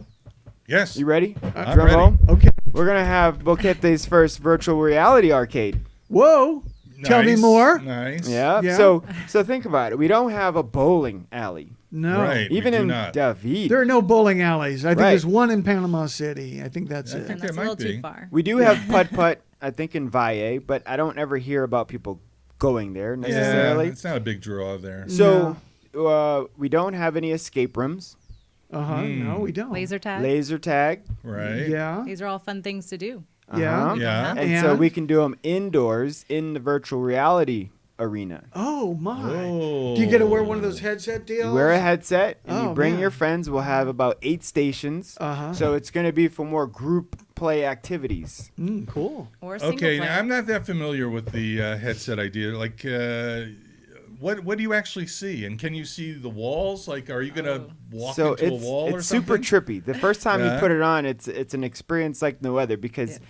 Yes. you ready? I'm Drum ready. roll. Okay. We're going to have Boquete's first virtual reality arcade. Whoa. Tell me Nice, more. Nice. Yeah. Yeah. So think about it. We don't have a bowling alley. No. Right. Even we do in not. David. There are no bowling alleys. I think Right. there's one in Panama City. I think that's I it. think And that's a there little might too be. far. We do have putt-putt, I think, in Valle, but I don't ever hear about people going there Yeah, necessarily. it's not a big draw there. So we don't have any escape rooms. Uh-huh. No, we don't. Laser tag. Laser tag. Right. Yeah. These are all fun things to do. Yeah. Uh-huh. Yeah. And so And? we can do them indoors in the virtual reality arena. Oh my. Oh. Do you get to wear one of those headset deals? You wear a headset and Oh, you bring man. your friends. We'll have about 8 stations. Uh-huh. So it's going to be for more group play activities. Cool. Or single Okay, player. now I'm not that familiar with the headset idea. Like, what do you actually see? And can you see the walls? Like, are you gonna walk So into a it's, wall or it's something? super trippy. The first time Yeah. you put it on, it's an experience like no other because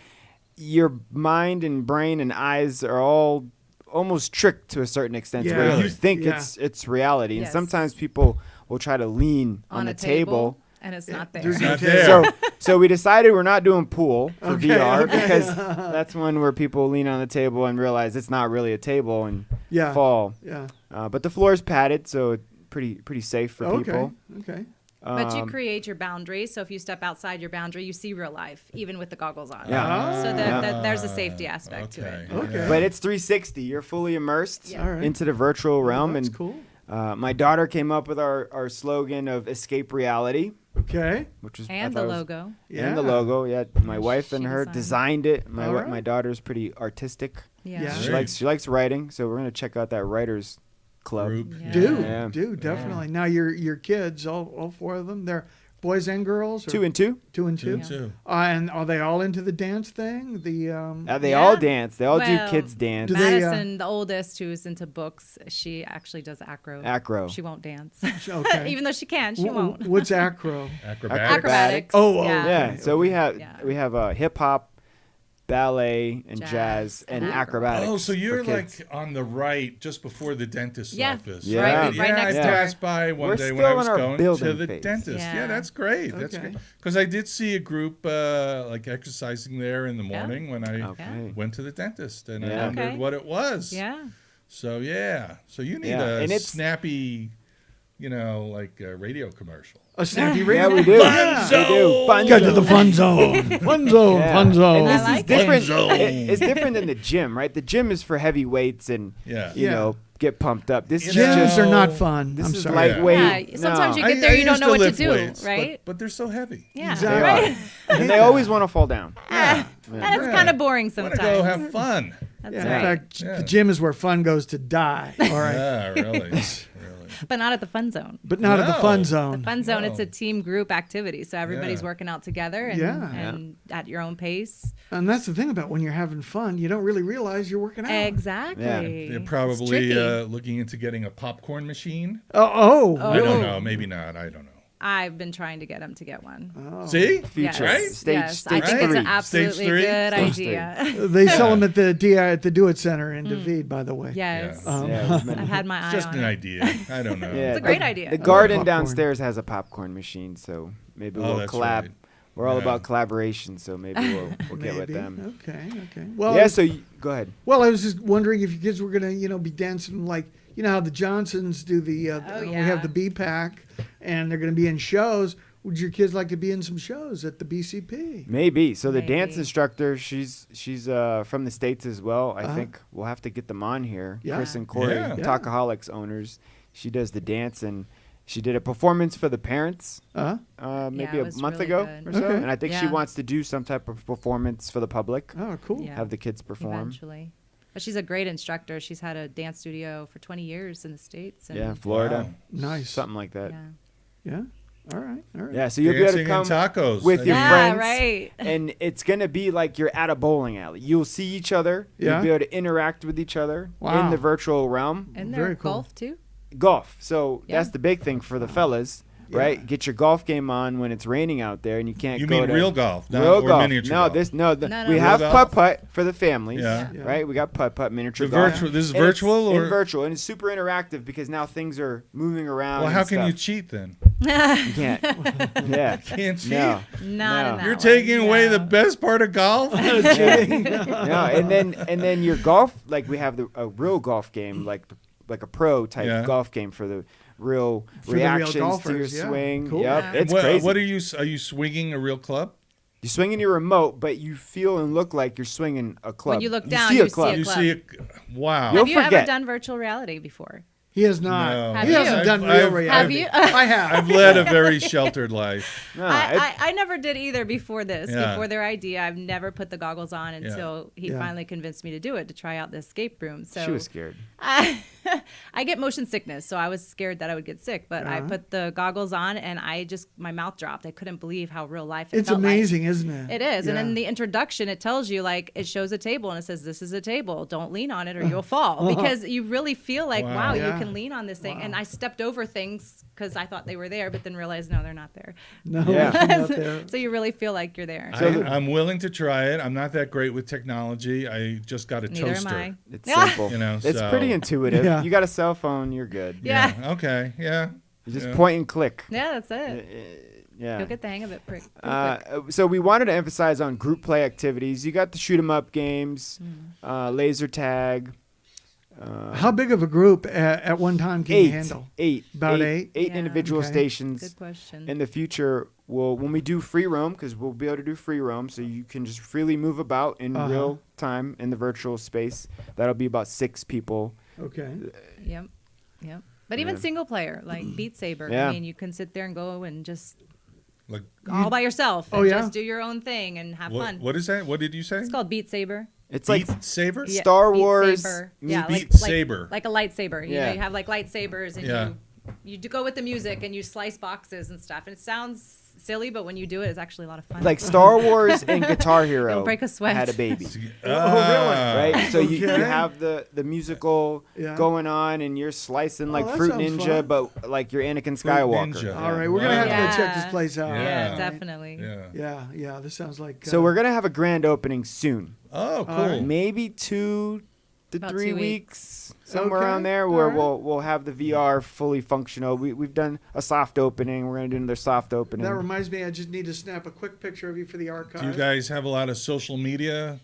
your mind and brain and eyes are all almost tricked to a certain extent Yeah. where you Really? think Yeah. it's reality. And Yes. sometimes people will try to lean on a a table. and it's not there. There's Not no there. table. So we decided we're not doing pool for Okay, VR okay. because that's one where people lean on the table and realize it's not really a table and Yeah. fall. Yeah. But the floor is padded, so it's pretty safe for Okay. people. Okay. But you create your boundaries. So if you step outside your boundary, you see real life, even with the goggles on. Yeah. So Yeah. there's a safety aspect to Okay. it. Okay. But it's 360. You're fully immersed Yeah. All right. into the virtual realm. That's And cool. my daughter came up with our slogan of escape reality, Okay. which was I And thought the was- logo. Yeah. And the logo. Yeah, my wife and She her designed designed it. My All right. my daughter's pretty artistic. Yeah. Yeah. She Great. likes writing, so we're gonna check out that writers club. Group. Yeah. Dude, Yeah. dude, definitely. Now your kids, all 4 of them, they're boys and girls? Or 2 and 2. 2 and 2? Me too. And are they all into the dance thing? The They Yeah. all dance. They all Well, do kids dance. Do they, Madison, the oldest, who's into books, she actually does acro. Acro. She won't dance. okay. Even though she can, she won't. What's acro? Acrobatics. Acrobatics. Oh, yeah. Yeah. Okay, So we have Yeah. hip hop, ballet, and jazz, Jazz, and and acrobatics. Oh, so for you're kids. like on the right, just before the dentist's Yeah. office. Yeah. Right, yeah, right next I door. passed by one We're day when still I in was our going to building the phase. dentist. Yeah, Yeah. that's great. That's Okay. great. Because I did see a group like exercising there in the Yeah. morning when I Okay. went to the dentist, and I Yeah. wondered Okay. what it was. Yeah. So yeah, so you need Yeah, a and it's- snappy, like a radio commercial. A snappy Yeah, radio? we do. Yeah. We do. Fun Get to zone. the fun zone. Fun zone. Yeah. Fun zone. And this I is like different. Fun zone. It's different than the gym, right? The gym is for heavy weights and Yeah. you Yeah. know get pumped up. This is You Gyms just are not No. fun. this I'm is sorry. lightweight. Yeah, sometimes No. you get there, you don't used know to what to lift do, weights, right? But they're so heavy. Yeah. Exactly. Right. and they always want to fall down. And it's Yeah. kind of boring Want to sometimes. go have fun? That's Yeah, right. in fact, Yeah. the gym is where fun goes to die. All right. Yeah, really, really. But not at the fun zone. But not at the No. fun The zone. fun zone, it's No. a team group activity. So everybody's Yeah. working out together and, Yeah. and at your own pace. And that's the thing about when you're having fun, you don't really realize you're working out. Exactly. They're It's probably tricky. looking into getting a popcorn machine. Oh. I don't Oh. know. Maybe not. I don't know. I've been trying to get him to get one. Oh. See? Future. Right? Stage, yes, stage I think three. it's an absolutely Stage three? good Stage idea. They sell them at the at the Do It Center in David, by the way. Yes. Yeah. Yeah, we've been- I've had my eye Just on an it. idea. I don't know. yeah, It's a great the- idea. The garden popcorn. downstairs has a popcorn machine, so maybe Oh, we'll that's collab. right. We're all Yeah. about collaboration, so maybe we'll get with Maybe. them. Okay. Well, Yeah, so go ahead. well, I was just wondering if your kids were gonna, be dancing like, you know how the Johnsons do the, we have the B-Pack, and they're going to be in shows. Would your kids like to be in some shows at the BCP? Maybe. So the dance Maybe. instructor, she's from the States as well. I think we'll have to get them on here. Yeah. Chris and Corey, Yeah. Talkaholics owners. She does the dance, and she did a performance for the parents maybe Yeah, a it was month really ago good. or so. Okay. And I think she Yeah. wants to do some type of performance for the public, Oh, cool. Yeah. have the kids perform. Eventually. But she's a great instructor. She's had a dance studio for 20 years in the States. And Yeah, Florida, Wow. Nice. something like that. Yeah. Yeah. All right. All right. Yeah, so you'll be able to Dancing come and tacos. with your Yeah, friends, right. and it's gonna be like you're at a bowling alley. You'll see each other. Yeah. You'll be able to interact with each other Wow. in the virtual realm. And Very they're cool. golf too. Golf. So Yeah. that's the big thing for the fellas, right? Get your golf game on when it's raining out there, and you can't. You go mean to real golf, not real or golf? miniature No, golf? No, we no. have Real putt golf? putt for the families, Yeah. Yeah. right? We got putt putt miniature The golf. virtual. This is And it's virtual or in virtual, and it's super interactive because now things are moving around. well? and How can you stuff. cheat then? You can't. Yeah. Can't cheat. No. Not in No. that You're one, taking away the no. best part of golf. No, and then your golf, like we have a real golf game, like a pro type Yeah. golf game for the real For the real reactions to your golfers, yeah. swing. Cool. Yep, Yeah. it's what, crazy. What are you swinging a real club? You're swinging your remote, but you feel and look like you're swinging a club. When you look down, see you a club. see You club. see it. Wow. You'll Have you ever forget. done virtual reality before? He has not. No. Have He you? hasn't done I've- real I've- reality. Have you? I have. I've led a very sheltered life. No, I never did either before this. Yeah. Before their idea, I've never put the goggles on until he Yeah. finally convinced me to do it, to try out the escape room. So she was scared. I get motion sickness, so I was scared that I would get sick. But I put the goggles on, and my mouth dropped. I couldn't believe how real life it It's felt like. amazing, isn't it? It is. And Yeah. in the introduction, it tells you, like, it shows a table and it says, this is a table. Don't lean on it or you'll fall. Because you really feel like, Wow. wow, Yeah. you can lean on this thing. And I stepped over things because I thought they were there, but then realized, no, they're not there. No, Yeah. not there. So you really feel like you're there. I'm willing to try it. I'm not that great with technology. I just got a Neither toaster. am I. It's Yeah. simple. You know, it's so- pretty intuitive. Yeah. You got a cell phone, you're good. Yeah. Okay. Yeah. You just Yeah. point and click. Yeah, that's it. Yeah. You'll get the hang of it pretty quick. So we wanted to emphasize on group play activities. You got the shoot 'em up games, laser tag. How big of a group at one time can you handle? Eight. About eight? Eight Yeah. individual Okay. stations. Good question. In the future, when we do free roam, because we'll be able to do free roam, so you can just freely move about in real time in the virtual space. That'll be about 6 people. Okay. Yep. But even single player, like Beat Saber. Yeah. I mean, you can sit there and go and just Like all by yourself and Oh, yeah? just do your own thing and have fun. what is that? What did you say? It's called Beat Saber. It's Beat like Saber. Yeah, Star Beat Wars Saber. meets Yeah, Beat like, Saber. like a lightsaber. You Yeah. know, you have like lightsabers and Yeah. you do go with the music and you slice boxes and stuff. And it sounds silly, but when you do it, it's actually a lot of fun. like Star Wars and Guitar Hero. Don't break a sweat. Had a baby. Ah. Right, so you Okay. have the musical Yeah. going on, and you're slicing like that Fruit sounds Ninja, fun. but like you're Anakin Skywalker. Ninja. All right, we're gonna have to Yeah. go check this place out. yeah, Yeah. definitely. Yeah. Yeah. This sounds like. So we're gonna have a grand opening soon, Oh, cool. All right. maybe 2 to About 3 2 weeks, somewhere Okay, around there, all where right. we'll have the VR fully functional. We've done a soft opening. We're gonna do another soft opening. That reminds me, I just need to snap a quick picture of you for the archive. Do you guys have a lot of social media,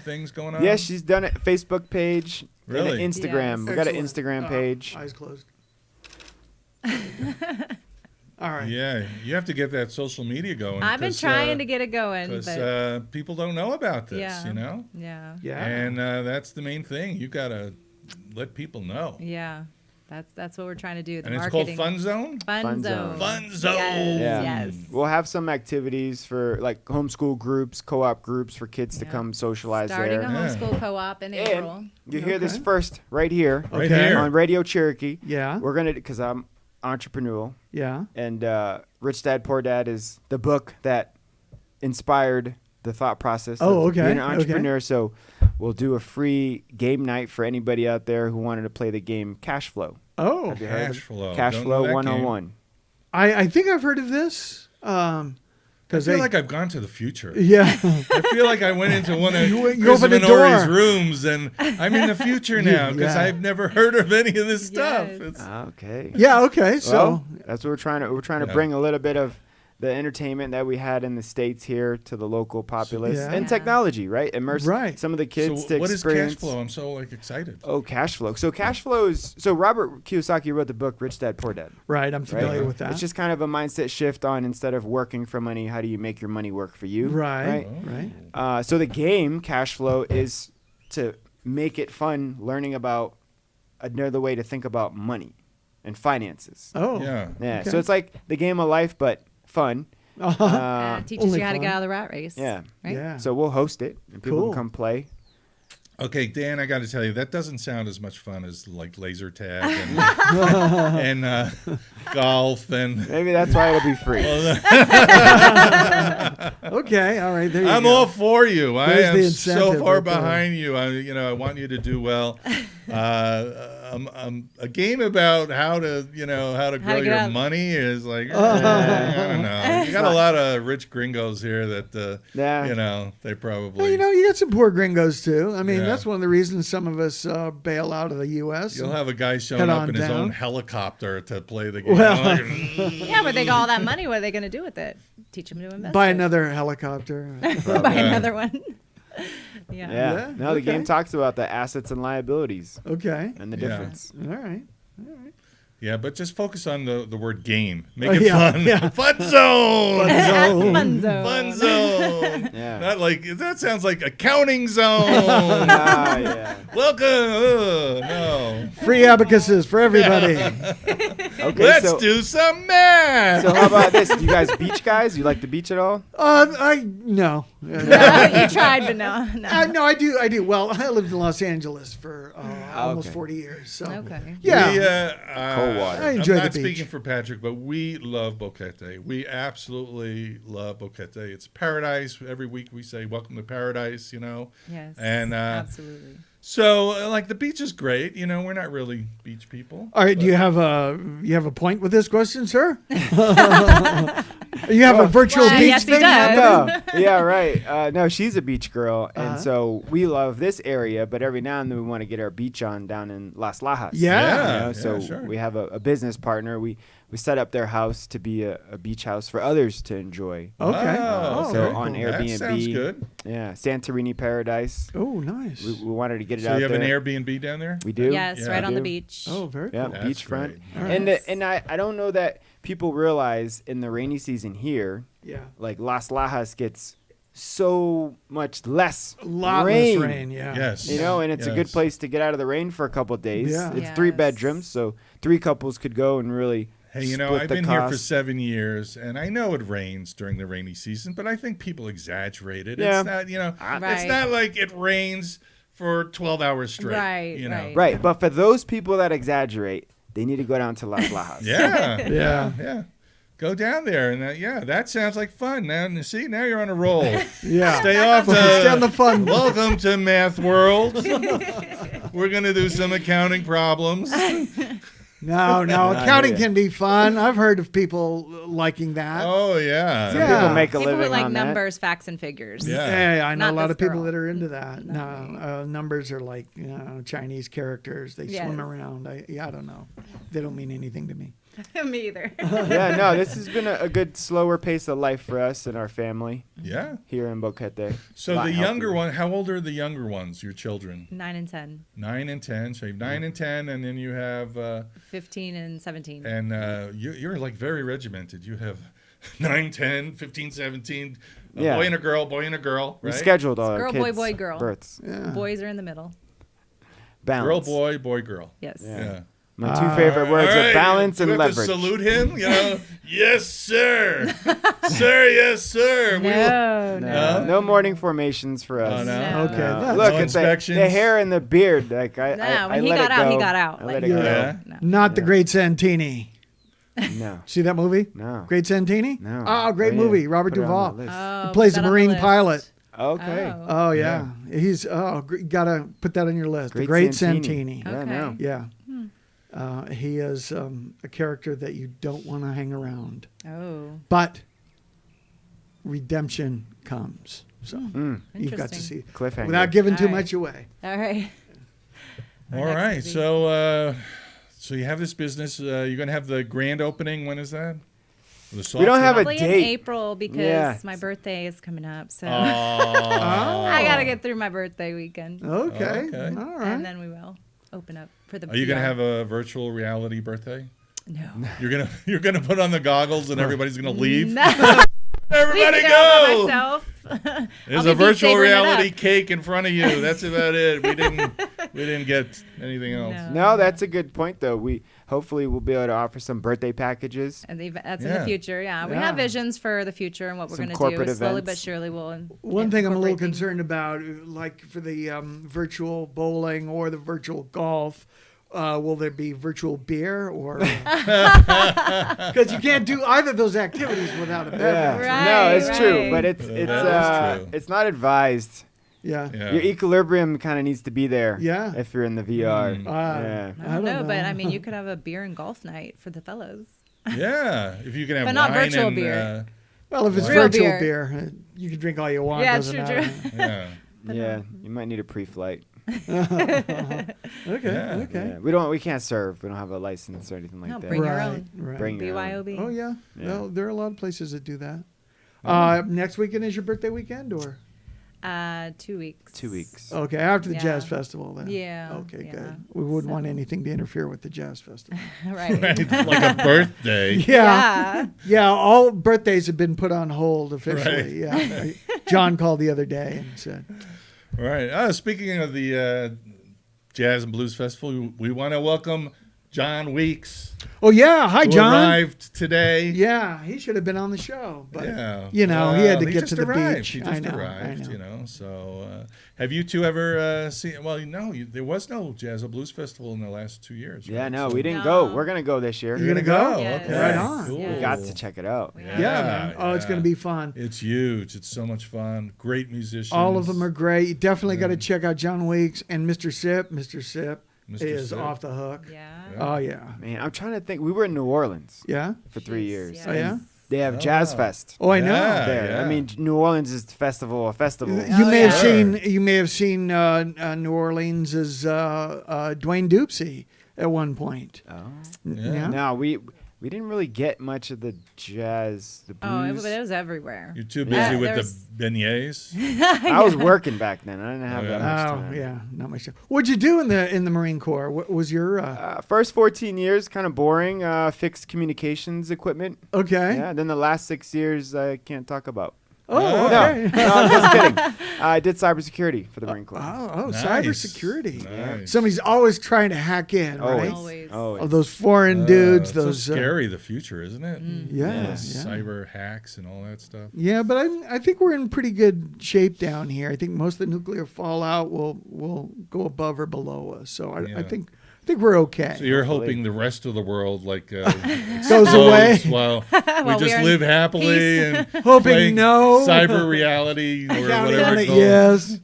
things going on? Yeah, she's done it. Facebook page, Really? and an Instagram. Yes. We got an Excellent. Instagram page. Eyes closed. All right. Yeah, you have to get that social media going. I've been trying to get it going, because but people don't know about this, Yeah. you know. yeah. Yeah. And that's the main thing. You gotta let people know. Yeah. That's what we're trying to do. The And it's marketing. called Fun Zone. Fun Fun Zone. Zone. Fun Zone. Yes, Yeah. yes. We'll have some activities for like homeschool groups, co-op groups for kids to Yeah. come socialize Starting there. a homeschool co-op in April. And you hear this Okay. first right here Right Okay. here. on Radio Cherokee. Yeah. We're gonna, because I'm entrepreneurial, Yeah. and Rich Dad Poor Dad is the book that inspired the thought process Oh, of okay, being an okay. entrepreneur. So we'll do a free game night for anybody out there who wanted to play the game Cash Flow. Oh, Have you heard of Cash it? Flow. Cash Don't Flow know that 101. I think I've heard of this. I Because feel like I've gone to the future. yeah. I feel like I went into one of You Chris opened a Minori's door. rooms, and I'm in the future now because Yeah. I've never heard of any of this stuff. Yes. It's, Okay. Yeah. Okay. So Well, that's what we're trying to. We're trying to Yeah. bring a little bit of the entertainment that we had in the States here to the local populace Yeah. and Yeah. technology, right? Immerse Right. some of the kids So to what is experience. cash flow? I'm so like excited. Oh, cash flow. So cash flow is Robert Kiyosaki wrote the book Rich Dad Poor Dad. Right. I'm familiar Right. with that. It's just kind of a mindset shift on instead of working for money, how do you make your money work for you? right. Oh. Right. So the game cash flow is to make it fun, learning about another way to think about money and finances. Oh. Yeah. Yeah. Okay. So it's like the game of life, but fun. Teaches Only you how to fun. get out of the rat race. Yeah. Right? Yeah. So we'll host it and people Cool. can come play. Okay, Dan, I got to tell you, that doesn't sound as much fun as like laser tag and golf and. Maybe that's why it'll be free. Okay. All right. There you I'm go. all for you. I There's am the so incentive far right there. behind you. I want you to do well. A game about how to grow get your out. money is like I don't know. You got a lot of rich gringos here that Yeah. they Hey, probably. you got some poor gringos too. I mean, Yeah. that's one of the reasons some of us bail out of the U.S. You'll have a guy showing Head up on in his down. own helicopter to play the game. Well- Like, Yeah, but they got all that money. What are they going to do with it? Teach them to invest. Buy it. another helicopter. Buy Yeah. another one. Yeah. Yeah. No, the game okay. talks about the assets and liabilities Okay. and the Yeah. difference. All right. yeah, but just focus on the word game. Make Oh, it yeah, fun. yeah. Fun zone. Fun zone. Fun zone. Yeah. Not like that sounds like accounting zone. Ah, yeah. Welcome. No. Free abacuses for everybody. Okay, Let's so, do some math. so how about this? Do you guys beach guys? You like the beach at all? No. You tried, but no. No, I do. Well, I lived in Los Angeles for almost Okay. 40 years. So Okay. yeah. We, Cold water. I enjoy I'm the not beach. speaking for Patrick, but we love Boquete. We absolutely love Boquete. It's paradise. Every week we say, welcome to paradise, Yes. And absolutely. so, like, the beach is great. We're not really beach people. All right. Do you have a point with this question, sir? You have a virtual Well, beach yes, he thing does. happening? No. Yeah, right. No, she's a beach girl, and Uh-huh. so we love this area. But every now and then we want to get our beach on down in Las Lajas. Yeah. So sure. we have a business partner. We set up their house to be a beach house for others to enjoy. Okay. Oh, So okay. on That Airbnb. sounds good. Yeah, Santorini Paradise. Oh, nice. We wanted to get it So out you have there. an Airbnb down there? We do. Yes, Yeah. right We on the do. beach. Oh, very Yeah, cool. That's beachfront. great. And I don't know that people realize in the rainy season here, Yeah. like Las Lajas gets so much less A lot rain. less rain. Yeah. Yes. You know, and it's a good Yes. place to get out of the rain for a couple of days. Yeah. It's 3 Yes. bedrooms, so 3 couples could go and really Hey, split I've the been here for cost. 7 years, and I know it rains during the rainy season, but I think people exaggerate it. Yeah. It's not, it's Right. not like it rains for 12 hours straight. Right, you know? right. Right, but for those people that exaggerate, they need to go down to Las Lajas. Yeah, Yeah. yeah. Go down there, and that sounds like fun. Now you're on a roll. Yeah. Stay off Stay on the fun. Welcome to Math World. We're gonna do some accounting problems. No, accounting yeah. can be fun. I've heard of people liking that. Oh yeah. Some Yeah. people make a People living who like on that. numbers, facts, and figures. Yeah. Hey, I know Not a lot this of people girl. that are into that. Not No, numbers are like Chinese characters. They swim Yes. around. I don't know. They don't mean anything to me. Me either. Yeah, no, this has been a good slower pace of life for us and our family Yeah. here in Boquete. So Lot the younger healthier. one, how old are the younger ones? Your children? 9 and 10, 9 and 10. So you have 9 and 10, and then you have 15 and 17. and you're like very regimented. You have 9, 10, 15, 17. A Yeah. boy and a girl, boy and a girl, We right? scheduled all our Girl, boy, kids' boy, girl. births. Yeah. Boys are in the middle. Balance. Girl, boy, boy, girl. Yes. Yeah. My two favorite words All right, are balance do and we have leverage. to salute him, Yes, sir. Sir, yes, sir. We will- No morning formations for us. Oh, no? No. Okay. No. that's Look No at inspections? the hair and the beard. Like I No, when I he let got it out, he go. got out. I Like, let it Yeah. go. Yeah. No. Not the Great Santini. No. See that movie? No. Great Santini? No. Oh, great yeah. movie. Robert Put it on the Duvall. list. Oh, He plays put a that on the Marine list. pilot. Okay. Oh yeah, he's gotta put that on your list. The Great Great Santini. Santini. Yeah, Okay. no. Yeah. He is a character that you don't want to hang around, Oh, but redemption comes. So Mm. you've got to Interesting. see Cliffhanger. without giving too All right. much away. all right. All next right. movie. So you have this business. You're going to have the grand opening. When is that? The soft We don't have a Probably in date. April because Yeah. my birthday is coming up. So Oh. I got to get through my birthday weekend. Okay. Okay. All right. And then we will open up for the Are you going to VR. have a virtual reality birthday? No. You're gonna put on the goggles and everybody's gonna leave. No. Everybody Leave it all by go! myself. There's I'll a be virtual sabering it reality up. cake in front of you. That's about it. We didn't get anything else. No, that's a good point though. We hopefully we'll be able to offer some birthday packages. And that's in Yeah. the future. Yeah. We Yeah. have visions for the future and what we're Some going to corporate do. Slowly events. but surely we'll. One thing I'm a little incorporate things. concerned about, like for the virtual bowling or the virtual golf, will there be virtual beer or? Because you can't do either of those activities without a beverage. Right, no, it's true, right. but That is true. it's not advised. Yeah. Yeah. Your equilibrium kind of needs to be there. Yeah. If you're in the VR. Mm. Yeah. I don't know, but I mean, you could have a beer and golf night for the fellows. Yeah, if you can have But not wine virtual and beer. Well, if it's Real virtual beer. beer, you can drink all you want. Yeah, doesn't true, matter. yeah. Yeah, you might need a pre-flight. Okay. Yeah. Okay. Yeah. We can't serve. We don't have a license or anything like No, that. bring your Right, own. right. Bring your own. BYOB. Oh yeah. Yeah. Well, there are a lot of places that do that. Next weekend is your birthday weekend, or 2 weeks. 2 weeks. okay after the Yeah. jazz festival then? Yeah, Okay, yeah. good. We wouldn't want So- anything to interfere with the jazz festival. Right. Right, like a birthday. Yeah. Yeah. All birthdays have been put on hold officially. Yeah. John called the other day and said, Right. Speaking of the Jazz and Blues Festival, we want to welcome John Weeks, "Oh yeah, hi who John." arrived today. Yeah, he should have been on the show, but Yeah. you know, he had to Well, get just to the arrived. beach. He I just know, arrived, I know. you know. So, have you two ever seen? Well, no, there was no Jazz or Blues Festival in the last 2 years. Yeah, right? no, So- we didn't No. go. We're gonna go this year. You're gonna go? Yes. Okay. Right on. Cool. Yeah. We got to check it out. Yeah, man. Oh, it's yeah. going to be fun. It's huge. It's so much fun. Great musicians. All of them are great. You definitely got to check out John Weeks and Mr. Sip. Mr. Sip Mr. is Sip. off the hook. Yeah. Oh yeah, Man, I'm trying to think. We were in New Orleans yeah. for 3 years. Yes. Oh yeah. They have Oh, Jazz wow. Fest Oh, I know. Yeah. there. I mean, New Orleans is a festival. You Oh, may have yeah. seen. You may have seen New Orleans as Dwayne Dupsy at one point. Oh. Yeah. No, we didn't really get much of the jazz, the blues. But it was everywhere. You're too Yeah, busy with there's- the beignets. I was working back then. I didn't have Oh, that yeah. much Oh time. yeah, not much. What'd you do in the Marine Corps? What was your? First 14 years, kind of boring. Fixed communications equipment. Okay. Yeah. Then the last 6 years, I can't talk about. Oh, No. okay. No, I'm just kidding. I did cybersecurity for the Marine Corps. Oh, Nice. cybersecurity. Nice. Somebody's always trying to hack in, Always. right? Always. Of those foreign dudes, It's those so scary, the future, isn't it? yeah, Yeah, yeah. cyber hacks and all that stuff. Yeah, but I think we're in pretty good shape down here. I think most of the nuclear fallout will go above or below us. So I Yeah. think we're okay. So you're Hopefully. hoping the rest of the world Goes away. explodes while we While we just are in live happily peace. and Hoping play no. cyber reality or Counting whatever on it's it, called. yes.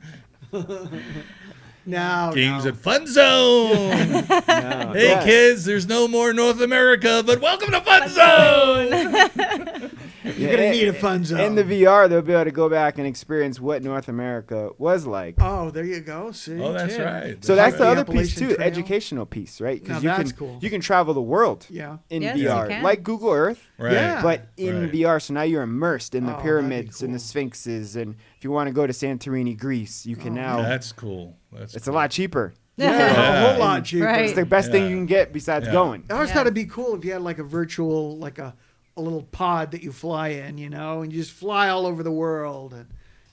No, Games no. at Fun Zone. No. Hey Yeah. kids, there's no more North America, but welcome to Fun Zone. You're gonna need a fun zone. In the VR, they'll be able to go back and experience what North America was like. Oh, there you go. See. Oh, that's Tim. right. So that's right. the The other piece Appalachian too, Trail. educational piece, right? Now you that's can cool. you can travel the world Yeah. in Yes, you VR, can. like Google Earth, Right. Yeah. but in Right. VR. So now you're immersed in the Oh, that'd be pyramids and the cool. sphinxes, and if you want to go to Santorini, Greece, you can now. That's cool. That's It's a cool. lot cheaper. Yeah, Yeah. a whole lot cheaper. Right. It's the best thing Yeah. you can get besides Yeah. going. I always Yeah. thought it'd be cool if you had like a virtual, like a little pod that you fly in, you know, and you just fly all over the world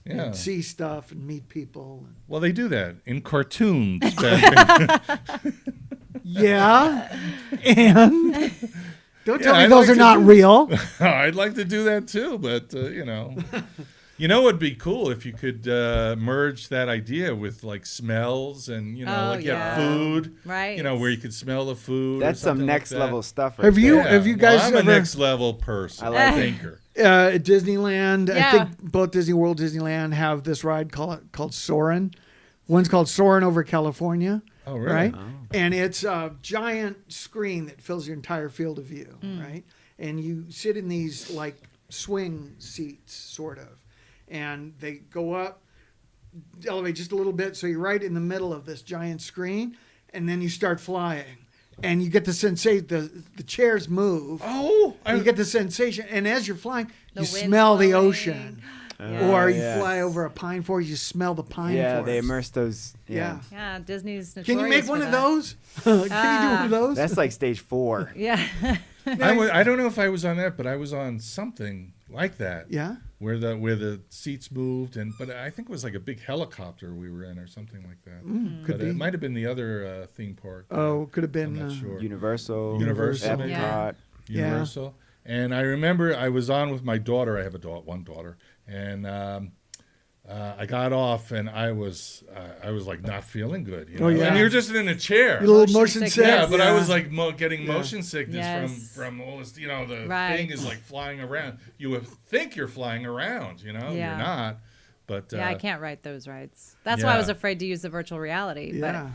Yeah. and see stuff and meet people. Well, they do that in cartoons. back Yeah, and don't tell Yeah, me I'd those like are to not do- real. I'd like to do that too, but you know, it'd be cool if you could merge that idea with like smells and Oh, like you yeah. have food, Right. where you could smell the food. or That's some something next like that. level stuff. Right Have you- there. have you guys I'm a ever- next level person. I like it. thinker. At Disneyland, I Yeah. think both Disney World, Disneyland have this ride called Soarin'. One's called Soarin' over California. Oh, really? Right? And it's a giant screen that fills your entire field of view, right? And you sit in these like swing seats, sort of, and they go up, elevate just a little bit, so you're right in the middle of this giant screen, and then you start flying. and you get the sensation. The chairs move. Oh, You get the sensation, and as you're flying, The you wind's smell the blowing. ocean. Yeah. Or you yes. fly over a pine forest, you smell the pine Yeah, forest. they immerse those. Yeah. Yeah, Disney's notorious Can you make for one of that. those? Can you do one of those? That's like stage 4. Yeah. I don't know if I was on that, but I was on something like that. Yeah. Where the seats moved, but I think it was like a big helicopter we were in or something like that. could But it be. might have been the other theme park. Oh, could have been. I'm not sure. Universal. Universal, Epcot. Yeah. Universal. And I remember I was on with my daughter. I have one daughter, and I got off, and I was like not feeling good. You know? Oh, yeah. And you're just in a chair. A little Motion motion sickness. sick. Yeah, but I was like getting Yeah. motion sickness Yes. from all this. You know, the Right. thing is like flying around. You would think you're flying around. You know, Yeah. you're not. But Yeah, I can't ride those rides. That's why I yeah. was afraid to use the virtual reality. Yeah.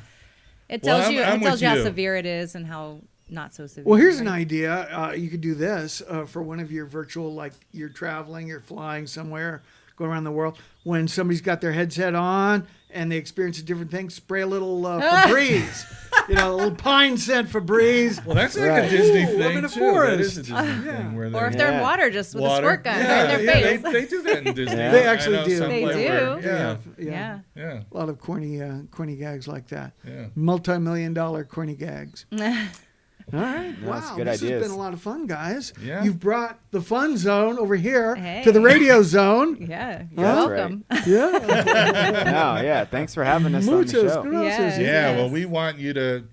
But it Well, tells I'm you with how you. severe it is and how not so severe. Well, here's an right? idea. You could do this for one of your virtual, like you're traveling, you're flying somewhere, going around the world. When somebody's got their headset on and they experience a different thing, spray a little Febreze. A little pine scent Febreze. Well, that's like Right. a Disney Ooh, I'm thing in a too. That is forest. a Disney Yeah. thing where Or if they they're in Yeah. water, just with a water. squirt gun Yeah, right in yeah, their face. they do that in Disney. Yeah. They I actually know do. someplace They where- do. yeah, Yeah. yeah, A lot of corny gags like that. yeah. Multi-million-dollar corny gags. All right. No, wow. that's good This has ideas. been a lot of fun, guys. Yeah. You've brought the fun zone over here Hey. to the radio zone. Yeah, That's you're welcome. Yeah. No, yeah. Thanks for having us on the Muchas show. gracias. Yes. Yeah, well, Yes. we want you to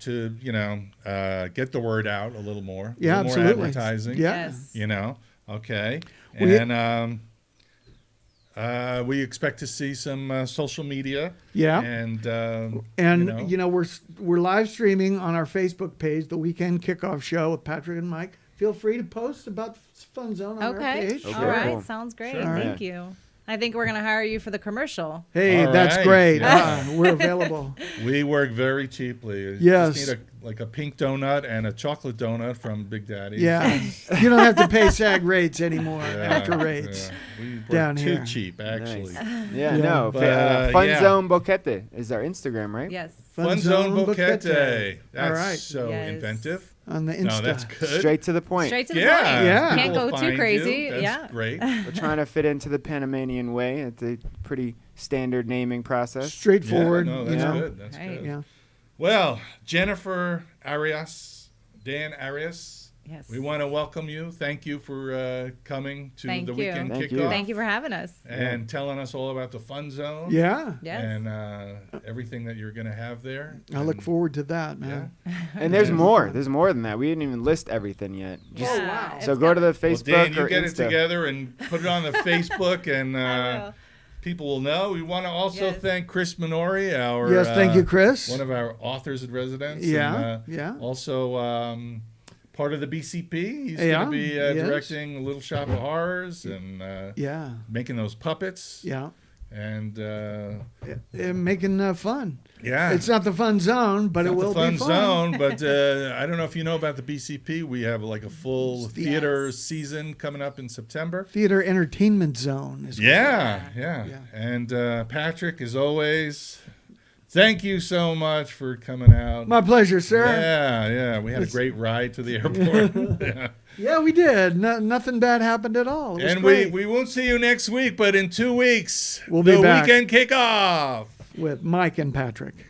get the word out a little more. Yeah, a little absolutely. more advertising. Yeah. Yes. Okay. We- And we expect to see some social media. Yeah. And we're live streaming on our Facebook page, the Weekend Kickoff Show with Patrick and Mike. Feel free to post about Fun Zone on our Okay. page. Okay. All right. Cool. Sounds great. Sure. Thank you. I think we're gonna hire you for the commercial. Hey, All that's right. great. Yeah. We're available. we work very cheaply. You Yes. just need a pink donut and a chocolate donut from Big Daddy. Yeah. You don't have to pay SAG rates anymore, Yeah, after rates. yeah. We work Down too here. cheap, actually. Yeah, Yeah. no. But, Fun yeah. Zone Boquete is our Instagram, right? Yes. Fun Zone Boquete. Boquete. That's All right. so Yes. inventive. On the Insta. No, that's good. Straight to the point. Straight to the Yeah. point. Yeah. Can't People go will too find crazy. you. That's Yeah. great. We're trying to fit into the Panamanian way. It's a pretty standard naming process. Straightforward. Yeah, no, you that's know. good. That's Right. good. Yeah. Well, Jennifer Arias, Dan Arias, Yes. we want to welcome you. Thank you for coming to Thank the you. weekend Thank kickoff you. Thank you for having us. and telling us all about the Fun Zone. Yeah. Yes. And everything that you're going to have there. I look And- forward to that, Yeah. man. And there's Yeah. more. There's more than that. We didn't even list everything yet. Just, Yeah, wow. it's so go to the Well, Facebook Dan, you or get Insta. it together and put it on the Facebook, and I will. people will know. We want to also Yes. thank Chris Minori, our Yes, thank you, Chris. one of our authors in residence. Yeah, and, yeah. Also, part of the BCP. He's Yeah, going to be yes. directing Little Shop of Horrors and Yeah. making those puppets. Yeah. And Making fun. yeah, It's not the fun zone, but it not will the fun be fun. zone. But I don't know if you know about the BCP. We have like a full theater Yes. season coming up in September. Theater entertainment zone. Is Yeah. Yeah. And Patrick, as always, thank you so much for coming out. My pleasure, sir. Yeah. We had a It's- great ride to the airport. Yeah. Yeah, we did. Nothing bad happened at all. It was And great. we won't see you next week, but in 2 weeks, We'll be the back. weekend kickoff. With Mike and Patrick.